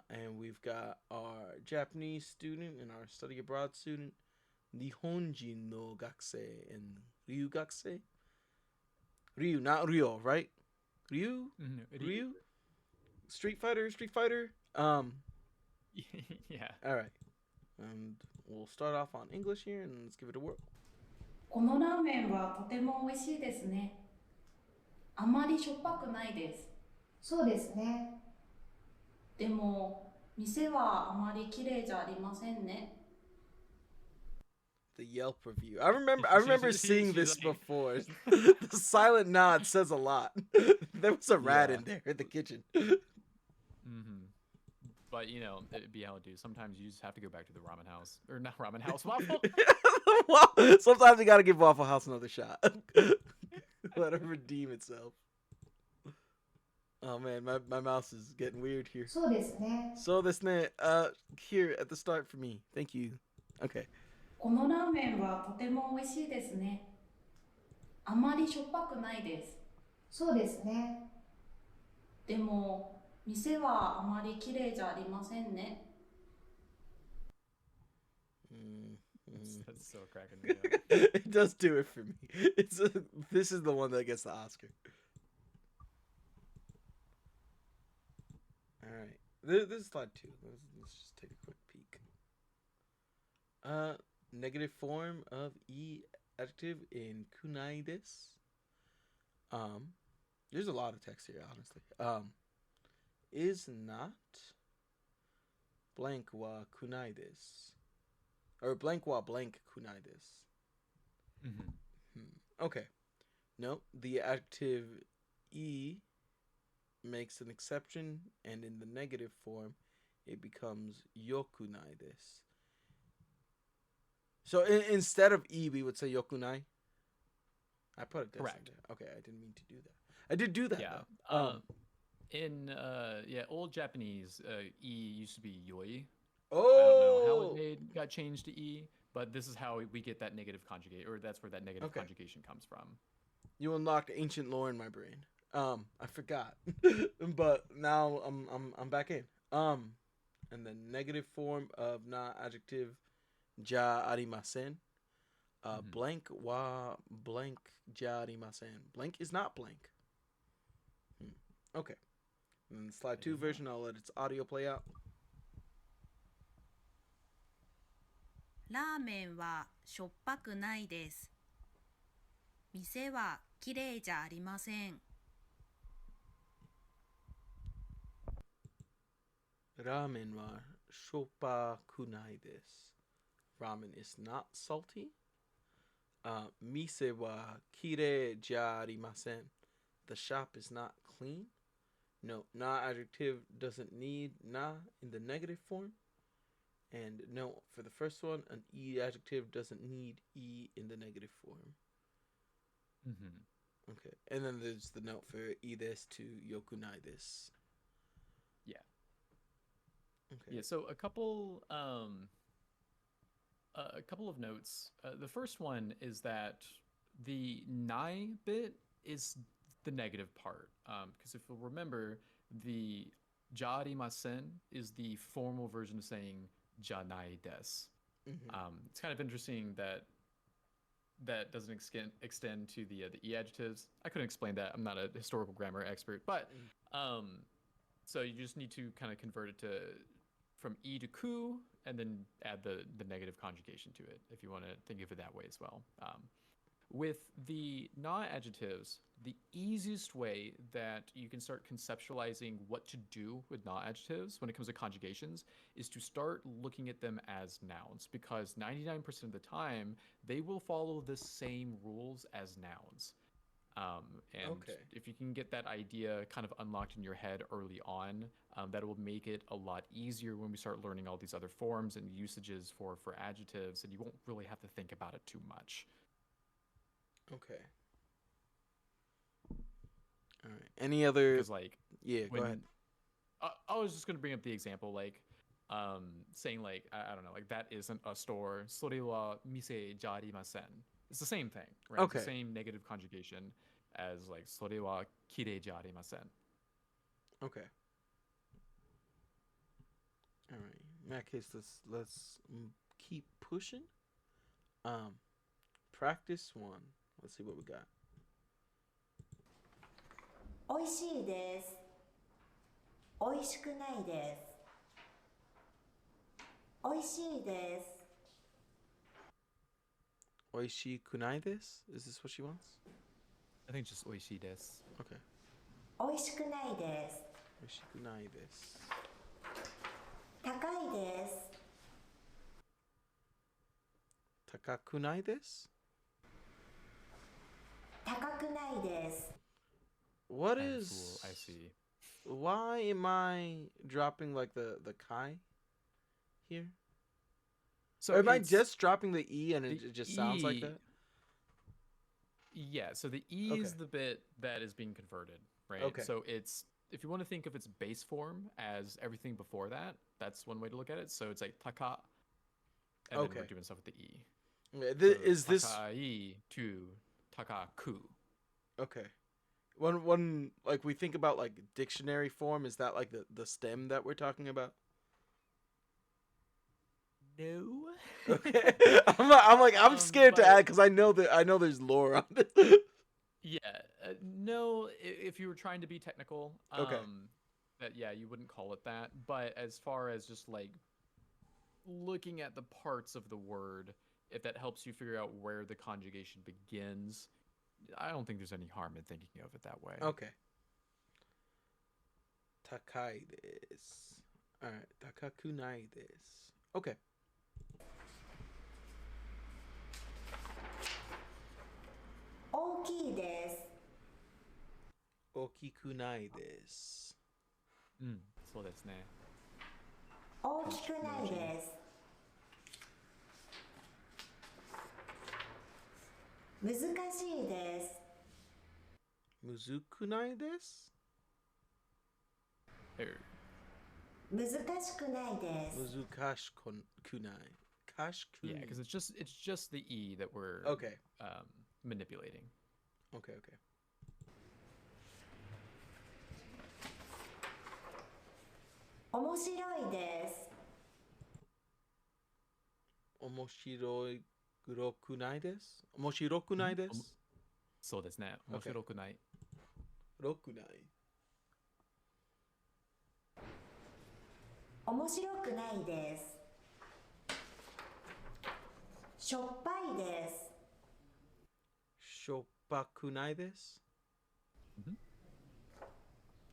And we've got our Japanese student and our study abroad student, Nihonjin no gakusei and Ryu gakusei. Ryu, not Ryo, right? Ryu? Ryu? Street Fighter? Yeah. All right. And we'll start off on English here and let's give it a whirl. このラーメンはとても美味しいですね。あまりしょっぱくないです。そうですね。でも、店はあまり綺麗じゃありませんね。the Yelp review. I remember seeing She's this like- before. The silent nod says a lot. There was a rat Yeah. in there in the kitchen. Mm-hmm. But you know, it'd be how it do. Sometimes you just have to go back to the ramen house, or not ramen house, waffle. Well, sometimes you gotta give Waffle House another shot. Let it redeem itself. Oh man, my mouse is getting weird here. そうですね。 So this net, here at the start for me. Thank you. Okay. このラーメンはとても美味しいですね。あまりしょっぱくないです。そうですね。でも、店はあまり綺麗じゃありませんね。That's so cracking me up. It does do it for me. This is the one that gets the Oscar. All right, this is slide 2. Let's just take a quick peek. Negative form of e adjective in kunai desu. There's a lot of text here, honestly. Is not blank wa kunai desu. Or blank wa blank kunai desu. Okay. No, the adjective e makes an exception, and in the negative form, it becomes yokunai desu. So instead of e, we would say yokunai. I put it desu. Correct. Okay, I didn't mean to do that. I did do that Yeah. though. In old Japanese, e used to be yoi. Oh, I don't know how it got changed to e, but this is how we get that negative conjugate, or that's where that negative Okay. conjugation comes from. you unlocked ancient lore in my brain. I forgot, but now I'm back in. And the negative form of na adjective ja arimasen. Blank wa blank ja arimasen. Blank is not blank. Okay. And slide 2 version, I'll let its audio play out. ラーメンはしょっぱくないです。店は綺麗じゃありません。Ramen wa shoppakunai desu. Ramen is not salty. Mise wa kirei ja arimasen. The shop is not clean. No, na adjective doesn't need na in the negative form. And no, for the first one, an e adjective doesn't need e in the negative form. Okay, and then there's the note for e this to yokunai this. Yeah. Okay. Yeah. So a couple of notes. The first one is that the nai bit is the negative part. Because if you'll remember, the jarimasen is the formal version of saying janai desu. It's kind of interesting that that doesn't extend to the e adjectives. I couldn't explain that. I'm not a historical grammar expert, but so you just need to kind of convert it to from e to ku, and then add the negative conjugation to it if you want to think of it that way as well. With the na adjectives, the easiest way that you can start conceptualizing what to do with na adjectives when it comes to conjugations is to start looking at them as nouns, because 99% of the time they will follow the same rules as nouns. And Okay. if you can get that idea kind of unlocked in your head early on, that will make it a lot easier when we start learning all these other forms and usages for adjectives, and you won't really have to think about it too much. Okay. All right. Any other? Because like, Yeah. Go when- ahead. I was just gonna bring up the example, like, saying like, I don't know, like that isn't a store. それは店じゃありません. It's the same thing, right? Okay. It's the same negative conjugation as like それはきれいじゃありません. Okay. All right. In that case, let's keep pushing. Practice 1. Let's see what we got. おいしいです。おいしくないです。おいしいです。 Oishi kunai desu? Is this what she wants? I think just 美味しいです. Okay. おいしくないです。 Oishi kunai desu. 高いです。Takakunai desu? 高くないです。 What And is... fool, I see. Why am I dropping like the kai here? So Or am I it's- just dropping the e and the it just sounds like E- that? Yeah, so the E is Okay. the bit that is being converted, right? Okay. So it's, if you want to think of its base form as everything before that, that's one way to look at it. So it's like taka, and then we're Okay. doing stuff with the E. Okay, So is this takai to takaku? okay? When like we think about like dictionary form, is that like the stem that we're talking about? No. Okay, I'm scared to but- add because I know there's lore on this. Yeah, no. If you were trying to be technical, Okay. that yeah, you wouldn't call it that. But as far as just like looking at the parts of the word, if that helps you figure out where the conjugation begins, I don't think there's any harm in thinking of it that way. Okay. Takai desu. All right, takakunai desu. Okay. 大きいです。 Okikunai desu. うん、そうですね。大きくないです。難しいです。 Muzukunai desu. There. 難しくないです。 Muzukashikunai. Kashkunai. Yeah, because it's just the E that we're Okay. Manipulating. Okay. Okay. 面白いです。 Omoshiroi rokunai desu. Omoshirokunai desu. そうですね。面白くない。 Rokunai. 面白くないです。しょっぱいです。 Shoppakunai desu.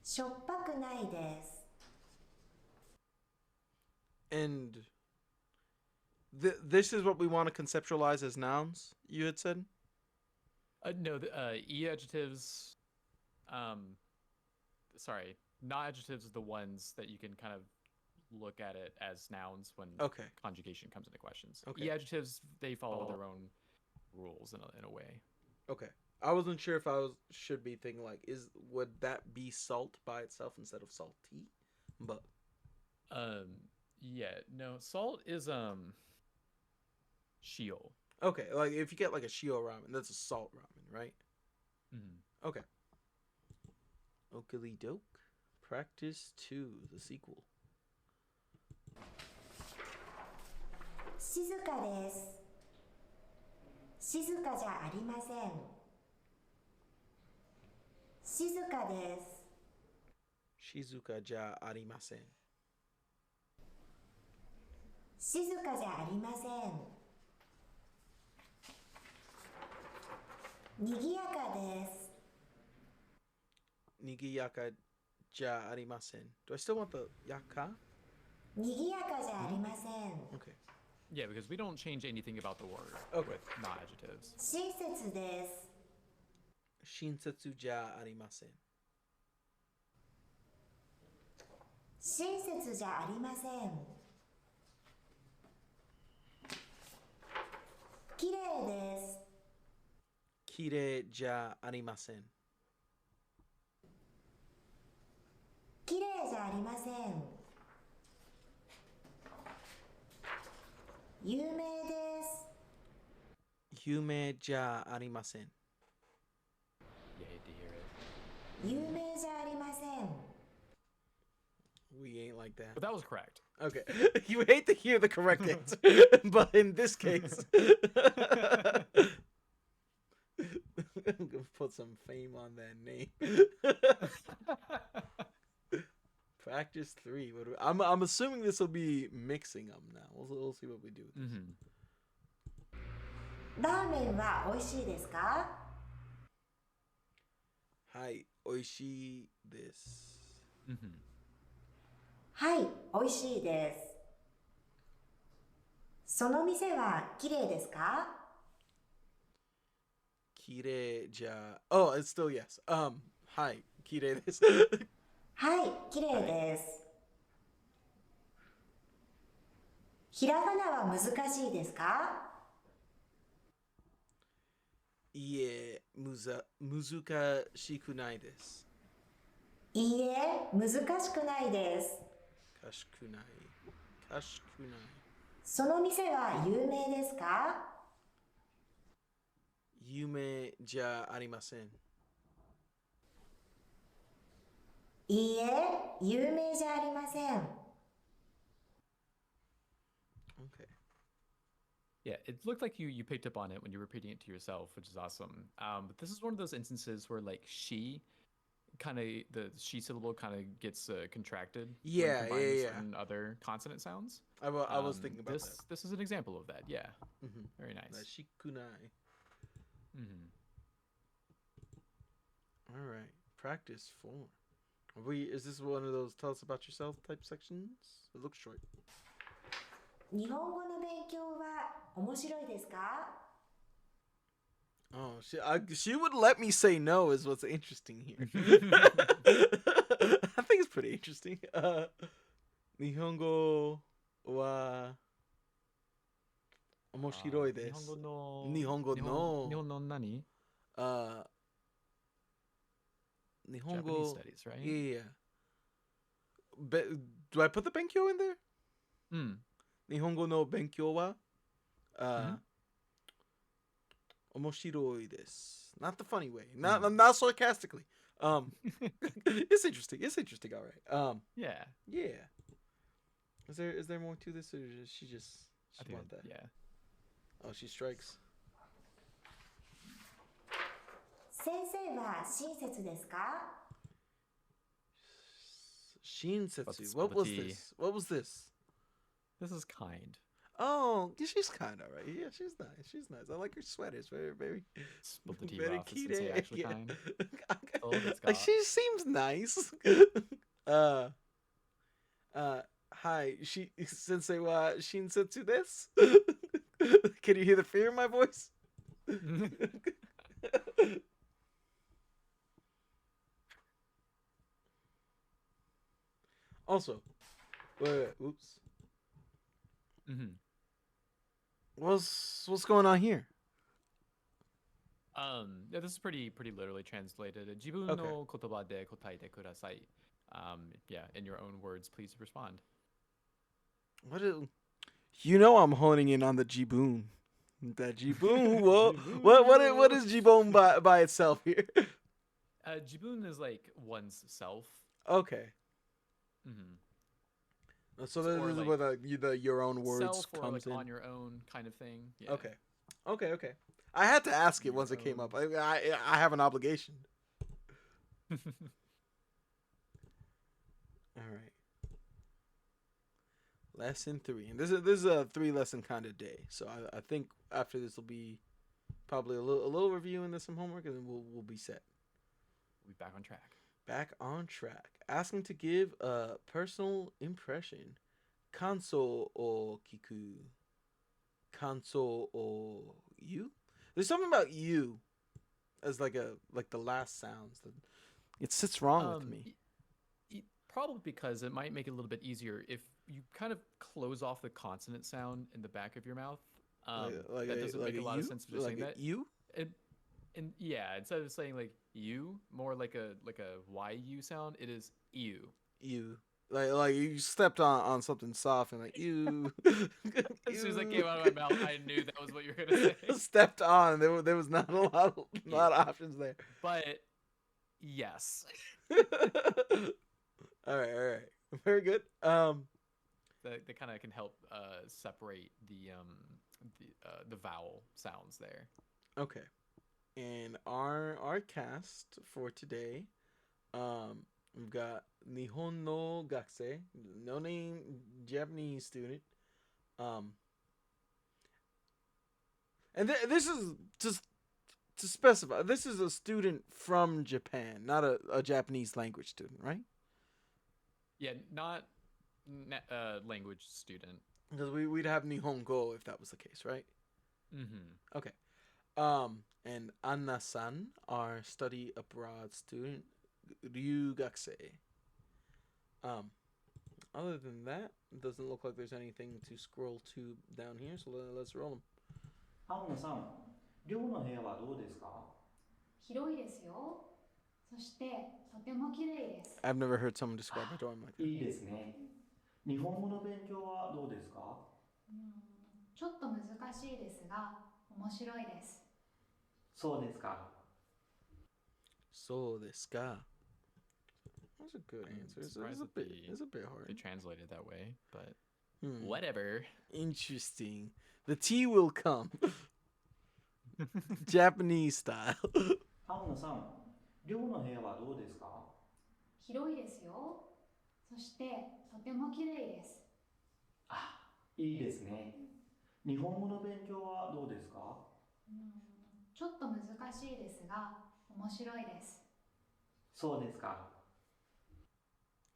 しょっぱくないです。 And this is what we want to conceptualize as nouns, you had said? No, the E adjectives. Sorry, not adjectives are the ones that you can kind of look at it as nouns when Okay. conjugation comes into questions. Okay. E adjectives, they follow their own rules in a way. Okay. I wasn't sure if I should be thinking like, would that be salt by itself instead of salty? But Yeah, no, salt is shio. okay, like if you get like a shio ramen, that's a salt ramen, right? Mm-hmm. Okay. Okily doke. Practice 2, the sequel. 静かです。静かじゃありません。静かです。 Shizuka ja arimasen. 静かじゃありません。にぎやかです。 Nigiyaka ja arimasen. Do I still want the yaka? にぎやかじゃありません。 Okay. Yeah, because we don't change anything about the word Okay. with not adjectives. 親切です。 Shinsetsu ja arimasen. 親切じゃありません。きれいです。 Kire ja arimasen. きれいじゃありません。有名です。 Yume ja arimasen. You hate to hear it. 有名じゃありません。 We ain't like that. But that was correct. Okay. You hate to hear the correct answer, but in this case, I'm gonna put some fame on that name. Practice 3. I'm assuming this will be mixing them now. We'll see what we do. With this. Mm-hmm. ラーメンは美味しいですか？ Hi, oishi this. Mm-hmm. はい、美味しいです。その店は綺麗ですか？ Kire ja. Oh, it's still yes. Hi, kire desu. はい、綺麗です。ひらがなは難しいですか？ Ie, muzukashikunai desu. いいえ、難しくないです。 Kashikunai. Kashikunai. その店は有名ですか？ Yume ja arimasen. いいえ、有名じゃありません。 Okay. Yeah, it looked like you picked up on it when you were repeating it to yourself, which is awesome. But this is one of those instances where like she kind of the she syllable kind of gets contracted Yeah, when combined with yeah. certain other consonant sounds. I was thinking about this. This is an example of that. Yeah, that. Mm-hmm. very nice. Shikunai. Mm-hmm. All right. Practice 4. Is this one of those tell us about yourself type sections? It looks short. 日本語の勉強は面白いですか？ Oh, she would let me say no is what's interesting here. I think it's pretty interesting. Nihongo wa omoshiroi desu. Nihongo no. Nihon no nani? Uh, Japanese Nihongo. studies, right? Yeah. Do I put the benkyo in there? Mm. Nihongo no benkyo wa Mhm. omoshiroi desu. Not the funny way. Not sarcastically. It's interesting. It's interesting. All right. Yeah. Yeah. Is there more to this, or does she I think want that? yeah. Oh, she strikes. 先生は親切ですか？ Shinsetsu. What was this? What was this? This is kind. Oh, yeah, she's kind of right. Yeah, she's nice. She's nice. I like her sweater. It's very, very, Split the T very off. Is sensei kire. actually Yeah. kind? Oh, that's Like got- she seems nice. Hi, sensei wa shinsetsu desu. Can you hear the fear in my voice? Also, wait, oops. Mhm. What's going on here? Yeah, this is pretty literally translated. Jibun Okay. no kotoba de kotaite kudasai. Yeah, in your own words, please respond. You know I'm honing in on the jibun. That jibun. Whoa. What is jibun by itself here? Jibun is like one's self. Okay. Mm-hmm. So Or this is like where your own words self or comes like in. on your own kind of thing. Yeah. Okay. I had to ask it once it came up. I have an obligation. All right. Lesson 3, and this is a 3-lesson kind of day. So I think after this will be probably a little review and then some homework, and then we'll be set. We'll be back on track. Back on track. Asking to give a personal impression. Kanso o kiku. Kanso o you. There's something about you as like the last sounds that it sits wrong with me. Probably because it might make it a little bit easier if you kind of close off the consonant sound in the back of your mouth. That doesn't make a lot of sense for just saying that. You? And yeah, instead of saying like you, more like a YU sound, it is you. You. Like you stepped on something soft and like you. As soon as that came out of my mouth, I knew that was what you were gonna say. Stepped on. There was not a lot of options there. But yes. All right. Very good. That kind of can help separate the vowel sounds there. Okay. And our cast for today, we've got Nihon no Gakusei, no name Japanese student. And this is just to specify, this is a student from Japan, not a Japanese language student, right? Yeah, not language student. Because we'd have Nihon Go if that was the case, right? Mm-hmm. Okay. And Anna-san, our study abroad student, ryugakusei. Other than that, it doesn't look like there's anything to scroll to down here, so let's roll them. 青野さん、寮の部屋はどうですか？広いですよ。そしてとても綺麗です。 I've never heard someone describe a dorm like that. いいですね。日本語の勉強はどうですか？ちょっと難しいですが面白いです。そうですか。So this guy. That's a good I'm answer. It's surprised a that bit. they- It's a bit They hard. translated that way, but Hmm. whatever. Interesting. The tea will come. Japanese style. 青野さん、寮の部屋はどうですか？広いですよ。そしてとても綺麗です。いいですね。日本語の勉強はどうですか？ちょっと難しいですが面白いです。そうですか。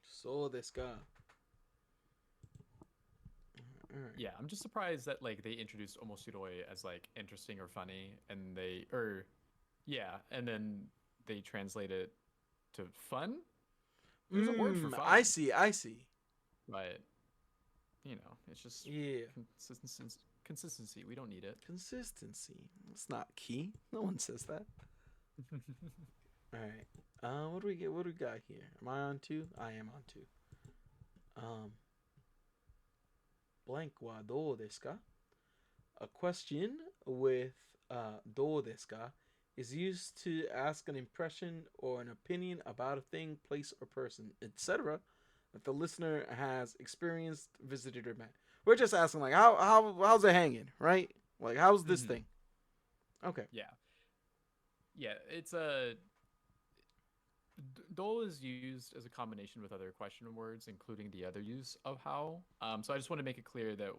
So this guy. Alright. Yeah, I'm just surprised that like they introduced omoshiroi as like interesting or funny, and and then they translate it to fun. There's a word for fun. I see. But it's just Yeah. consistency. We don't need it. Consistency. It's not key. No one says that. All right. What do we get? What do we got here? Am I on 2? I am on 2. Blank wa dou desu ka? A question with dou desu ka is used to ask an impression or an opinion about a thing, place, or person, etc. that the listener has experienced, visited, or met. We're just asking like how's it hanging, right? Like how's this Mhm. thing? Okay. Yeah, it's a do is used as a combination with other question words, including the other use of how. So I just want to make it clear that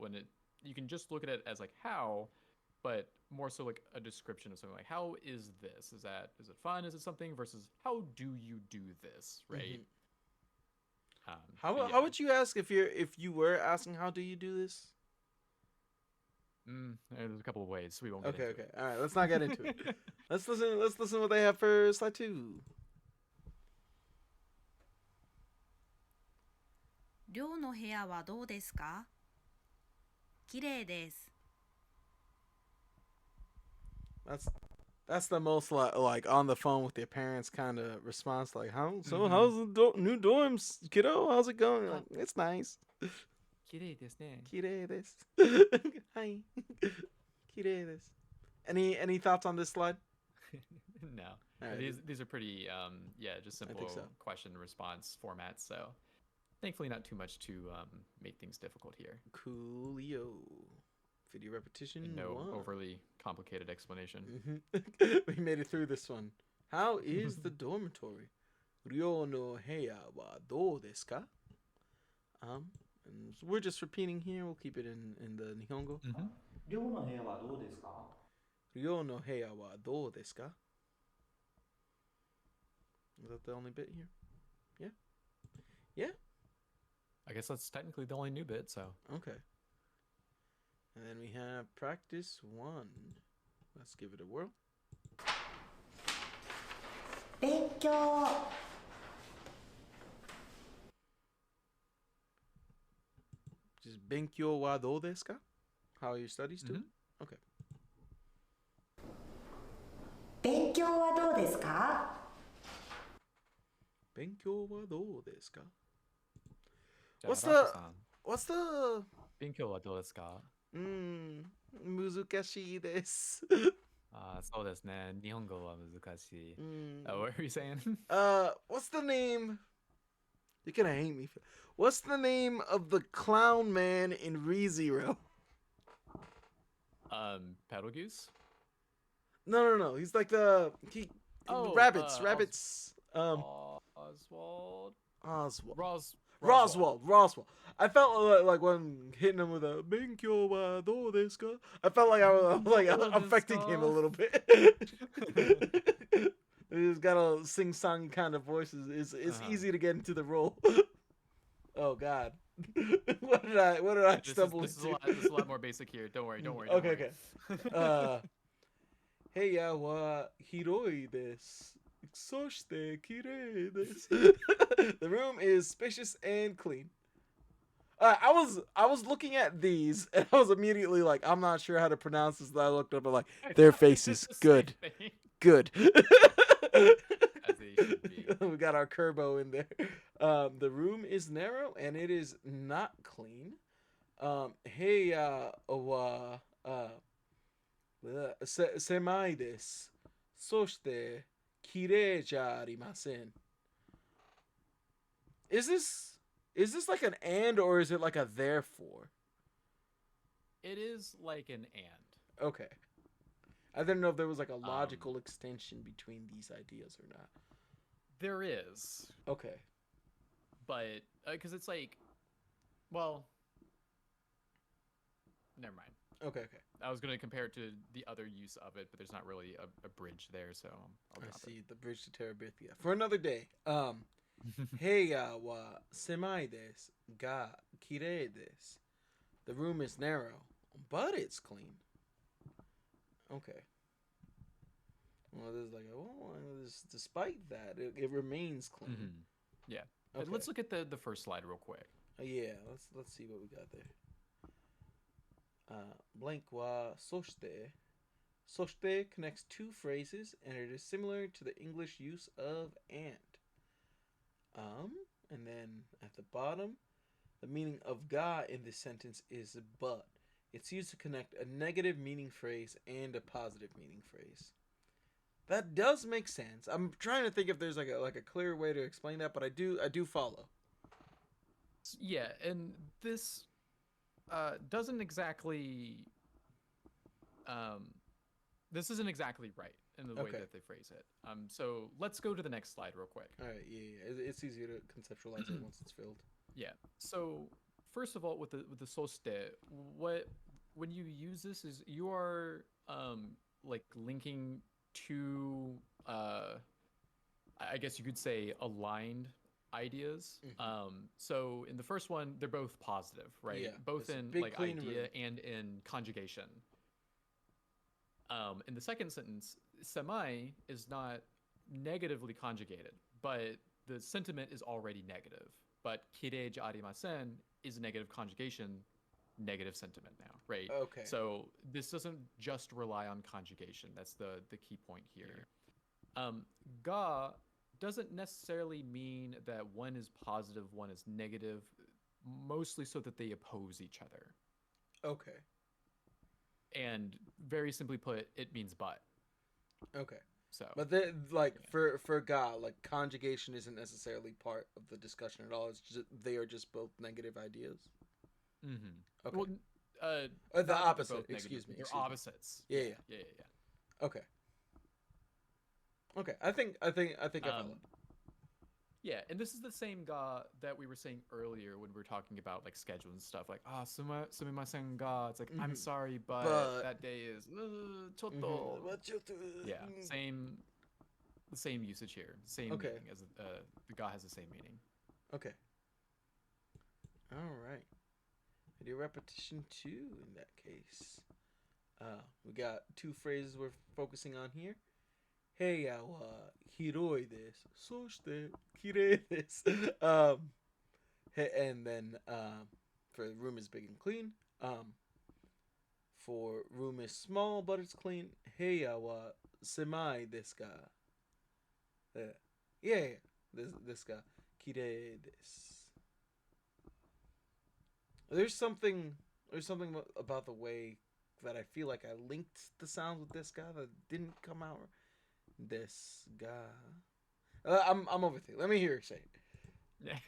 you can just look at it as like how, but more so like a description of something, like how is this? Is it fun? Is it something? Versus how do you do this, right? How would you ask if you were asking how do you do this? There's a couple of ways. We won't get Okay, into okay. it. All right, let's not get into it. Let's listen what they have for slide 2. 寮の部屋はどうですか？綺麗です。 That's the most like on the phone with your parents kind of response, like how's the new dorms, kiddo? How's it going? Like, it's nice. 綺麗ですね。綺麗です. Hi. 綺麗です. Any thoughts on this slide? No. All right. These are pretty just simple so. question and response formats, so thankfully not too much to make things difficult here. Coolio. Video repetition. And no 1. overly complicated explanation. We made it through this one. How is the dormitory? Ryo no heya wa dou desu ka? And we're just repeating here. We'll keep it in the Nihongo. 寮の部屋はどうですか？ Ryo no heya wa dou desu ka? Is that the only bit here? Yeah? I guess that's technically the only new bit, so. Okay. And then we have practice 1. Let's give it a whirl. 勉強 Just benkyo wa dou desu ka? How are your studies doing? Okay. 勉強はどうですか？ Benkyo wa dou desu ka? Yeah, What's Rafa-san. the Benkyo wa dou desu ka? 難しいです. そうですね。日本語は難しい。What were you saying? What's the name? You're gonna hate me. What's the name of the clown man in ReZero? Paddle Goose? No. He's like the rabbits. Oswald? Roswell. I felt like when hitting him with a Benkyo wa dou desu ka? I felt like I was like affecting him a little bit. He's got a sing-song kind of voice. It's easy to get into the role. Oh God. What did I This stumble is into? this is a lot more basic here. Don't worry. Don't worry. Okay, Don't okay. Heya wa hiroi desu. Soshite kirei desu. The room is spacious and clean. I was looking at these and I was immediately like, I'm not sure how to pronounce this. And I looked up and like, their faces good, good. As they should be. We got our Kerbo in there. The room is narrow and it is not clean. Heya wa semai desu. Soshite kirei ja arimasen. Is this like an and or is it like a therefore? It is like an and. Okay. I didn't know if there was like a logical extension between these ideas or not. There is, Okay. but because it's like, well, never mind. Okay, okay. I was gonna compare it to the other use of it, but there's not really a bridge there, so I'll I drop see the bridge to Terabithia. For another day. Heya wa semai desu ga kirei desu. The room is narrow, but it's clean. Okay. Well, there's like, despite that, it remains clean. Mhm. Yeah. Okay. Let's look at the first slide real quick. Yeah, let's see what we got there. Blank wa soshite. Soshite connects two phrases, and it is similar to the English use of and. And then at the bottom, the meaning of ga in this sentence is but. It's used to connect a negative meaning phrase and a positive meaning phrase. That does make sense. I'm trying to think if there's like a clear way to explain that, but I do follow. Yeah, and this doesn't exactly. This isn't exactly right in the way Okay. that they phrase it. So let's go to the next slide real quick. All right, yeah. It's easier to conceptualize it once it's filled. Yeah. So first of all, with the soste, when you use this is you are like linking two I guess you could say aligned ideas. So in the first one, they're both positive, right? Yeah, Both it's a in big, like clean idea room. and in conjugation. In the second sentence, semai is not negatively conjugated, but the sentiment is already negative. But kirei ja arimasen is a negative conjugation, negative sentiment now, right? Okay. So this doesn't just rely on conjugation. That's the key point here. Ga doesn't necessarily mean that one is positive, one is negative, mostly so that they oppose each other. Okay. And very simply put, it means but. Okay. So, But for ga, like conjugation isn't necessarily part of the discussion at all. It's just they are just both negative ideas. mm-hmm. Okay. Well, The not that they're opposite. both negative, Excuse me. They're excuse me. opposites. Yeah. Yeah. Okay. Okay. I think I follow. Yeah, and this is the same ga that we were saying earlier when we were talking about like schedule and stuff. Like, sumimasen ga. It's like, I'm sorry, but that day is chotto. Yeah, the same usage here. Same Okay. meaning as the ga has the same meaning. Okay. All right. I do repetition 2 in that case. We got two phrases we're focusing on here. Heya wa hiroi desu. Soshite kirei desu. And then for room is big and clean. For room is small but it's clean. Heya wa semai desu ka. Yeah. This ga kirei desu. There's something about the way that I feel like I linked the sounds with this guy that didn't come out. This guy. I'm overthinking. Let me hear you say it. Yeah.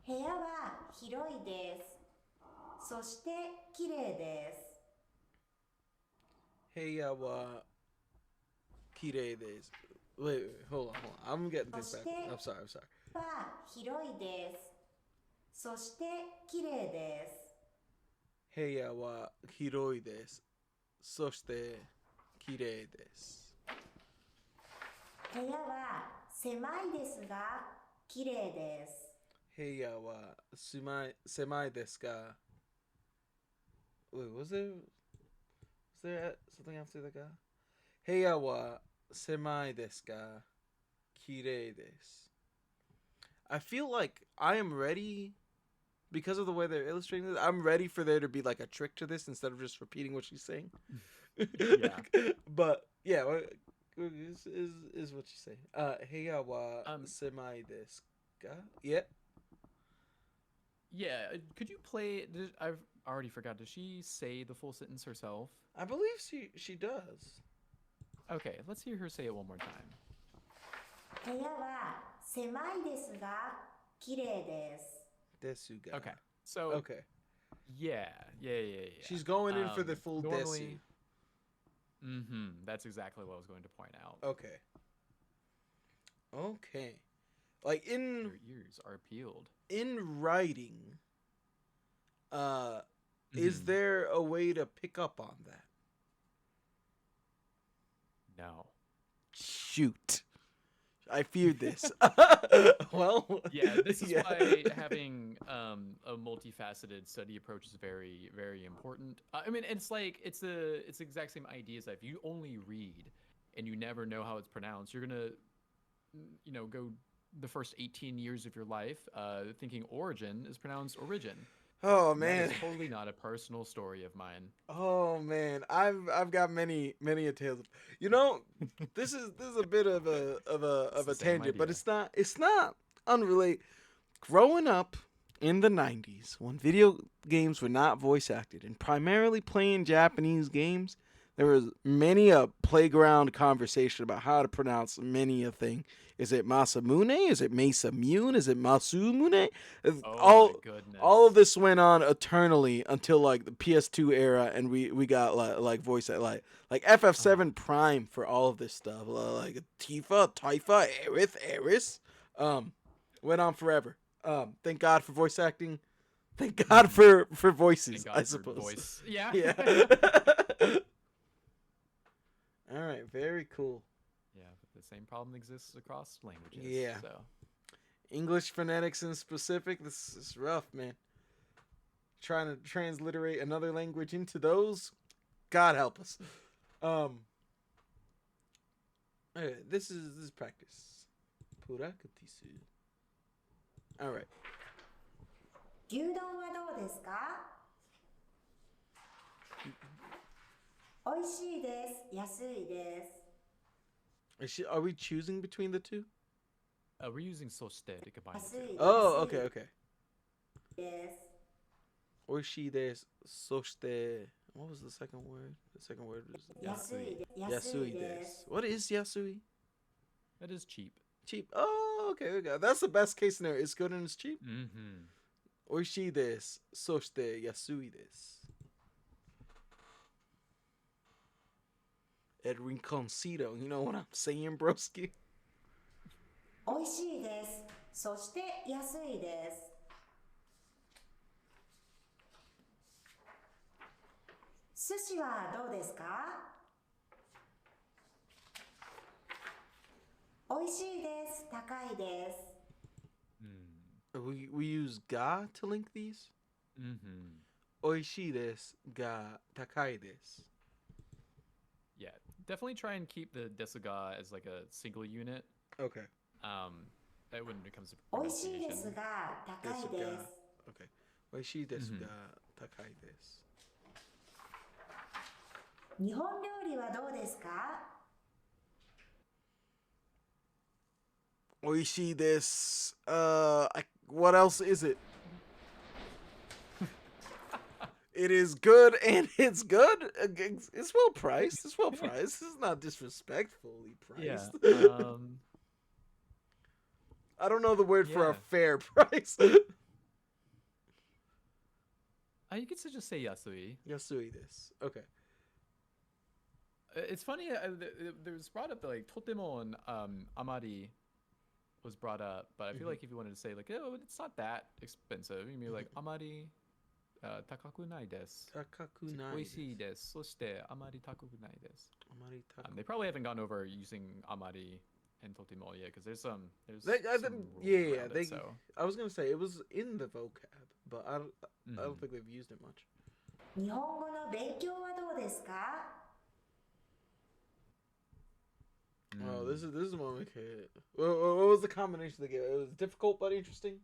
部屋は広いです。そして綺麗です。 Heya wa kirei desu. Wait, hold on. I'm getting this back. I'm sorry. は広いです。そして綺麗です。 Heya wa hiroi desu. Soshite kirei desu. 部屋は狭いですが綺麗です。Heiya wa semai desu ka? Wait, was there something after the ga? Heiya wa semai desu ka? Kirei desu. I feel like I am ready because of the way they're illustrating this. I'm ready for there to be like a trick to this instead of just repeating what she's saying. Yeah. But yeah, is what you say. Heiya wa semai desu ka? Yeah. Yeah, could you play? I've already forgot. Does she say the full sentence herself? I believe she does. Okay, let's hear her say it one more time. 部屋は狭いですが綺麗です。 Desu ga. Okay, so Okay. yeah. She's going in for the full normally- desu. That's exactly what I was going to point out. Okay. Okay. Like Your ears are peeled. in writing, is there a way to pick up on that? No. Shoot. I feared this. Well, Yeah, this is why having a multifaceted study approach is very, very important. I mean, it's like it's the exact same idea as that if you only read and you never know how it's pronounced, you're gonna, go the first 18 years of your life thinking origin is pronounced origin. Oh That man. is totally not a personal story of mine. Oh man, I've got many a tales. This is a bit of a the same tangent, but idea. it's not unrelated. Growing up in the 90s, when video games were not voice acted and primarily playing Japanese games, there was many a playground conversation about how to pronounce many a thing. Is it Masamune? Is it Masamune? Is it Masumune? Oh my goodness. All of this went on eternally until like the PS2 era, and we got like voice like FF7 Prime for all of this stuff, like Tifa, Typha, Aerith, went on forever. Thank God for voice acting. Thank God for voices. Thank God I for suppose. voice. Yeah. Yeah. All right. Very cool. Yeah, but the same problem exists across languages. Yeah. So. English phonetics in specific, this is rough, man. Trying to transliterate another language into those, God help us. Okay, this is practice. Purakutisu. All right. 牛丼はどうですか？美味しいです。安いです。 Are we choosing between the two? We're using soshite to combine the two. Oh, okay. です。 Oishi desu. Soshite. What was the second word? The second word was 安いです。 yasui desu. What is yasui? That is cheap. Cheap. Oh, okay. That's the best case scenario. It's good and it's cheap. Mm-hmm. Oishi desu. Soshite yasui desu. El rinconcito. You know what I'm saying, broski? 美味しいです。そして安いです。寿司はどうですか？美味しいです。高いです。 We use ga to link these. Mm-hmm. Oishi desu ga takai desu. Yeah, definitely try and keep the desuga as like a single unit. Okay. When it comes to 美味しいです pronunciation. が高い Desu で ga. す。 Okay. Oishi desu ga takai desu. 日本料理はどうですか？ Oishi desu. What else is it? It is good and it's good. It's well priced. It's well priced. It's not disrespectfully priced. Yeah. I don't know the word for a Yeah. fair price. You could just say yasui. Yasui desu. Okay. It's funny. There was brought up that like totemo and amari was brought up, but I feel like if you wanted to say like, oh, it's not that expensive, you mean like amari takakunai desu. Takakunai Oishii desu. Soshite amari takakunai desu. They probably haven't gone over using amari and totemo, yeah, because there's some rules yeah, around they. it, so. I was gonna say it was in the vocab, but I don't Mhm. think they've used it much. 日本語の勉強はどうですか？ Oh, this is one we could. What was the combination they gave? It was difficult but interesting.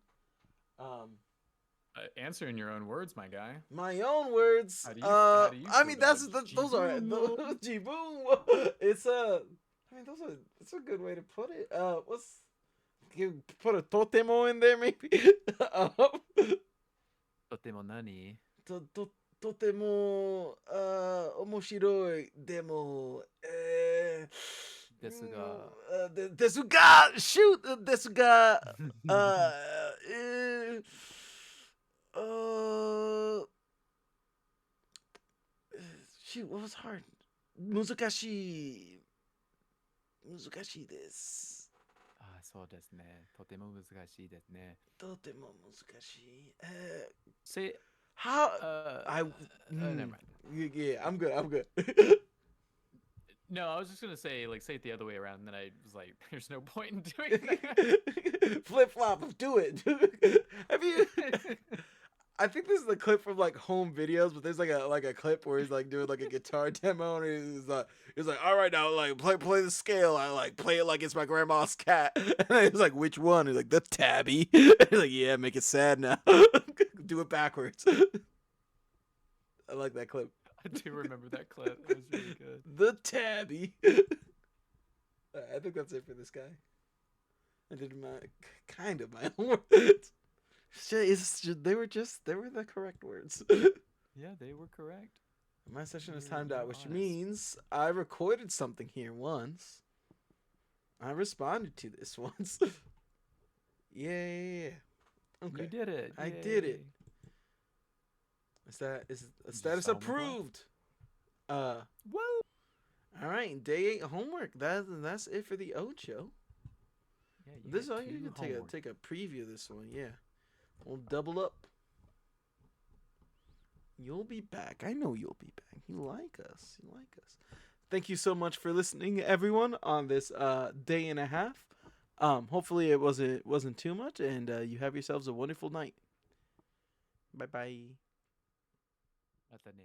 Answer in your own words, my guy. My own words. How do you I feel mean about those are Jiboon? Jiboon. It's a. I mean those are. That's a good way to put it. What's you put a totemo in there maybe? Totemo nani? Totemo omoshiroi demo Desu ga. desu ga shoot desu ga uh, shoot what was hard muzakashi desu そうですね。とても難しいですね。とても難しい Say how never mind. yeah I'm good No, I was just gonna say say it the other way around, and then I was like, "There's no point in doing that." flip flop do it have you I think this is the clip from like home videos, but there's like a clip where he's like doing like a guitar demo, and he's like, all right now, like play the scale. I like play it like it's my grandma's cat. And he's like, which one? He's like, the tabby. He's like, yeah, make it sad now. Do it backwards. I like that clip. I do remember that clip. It was really good. The tabby. I think that's it for this guy. I did my own words. They were the correct words. Yeah, they were correct. My session is You're timed out, which honest. means I recorded something here once. I responded to this once. Yeah. Okay. You did it. I did it. Yay. Is a status follow my plan? approved? Woo! All right, day 8 homework. That's it for the Ocho. Yeah, This get one you two can homework. take a preview of this one. Yeah, we'll double up. You'll be back. I know you'll be back. You like us. Thank you so much for listening, everyone, on this day and a half. Hopefully it wasn't too much, and you have yourselves a wonderful night. Bye bye. またね。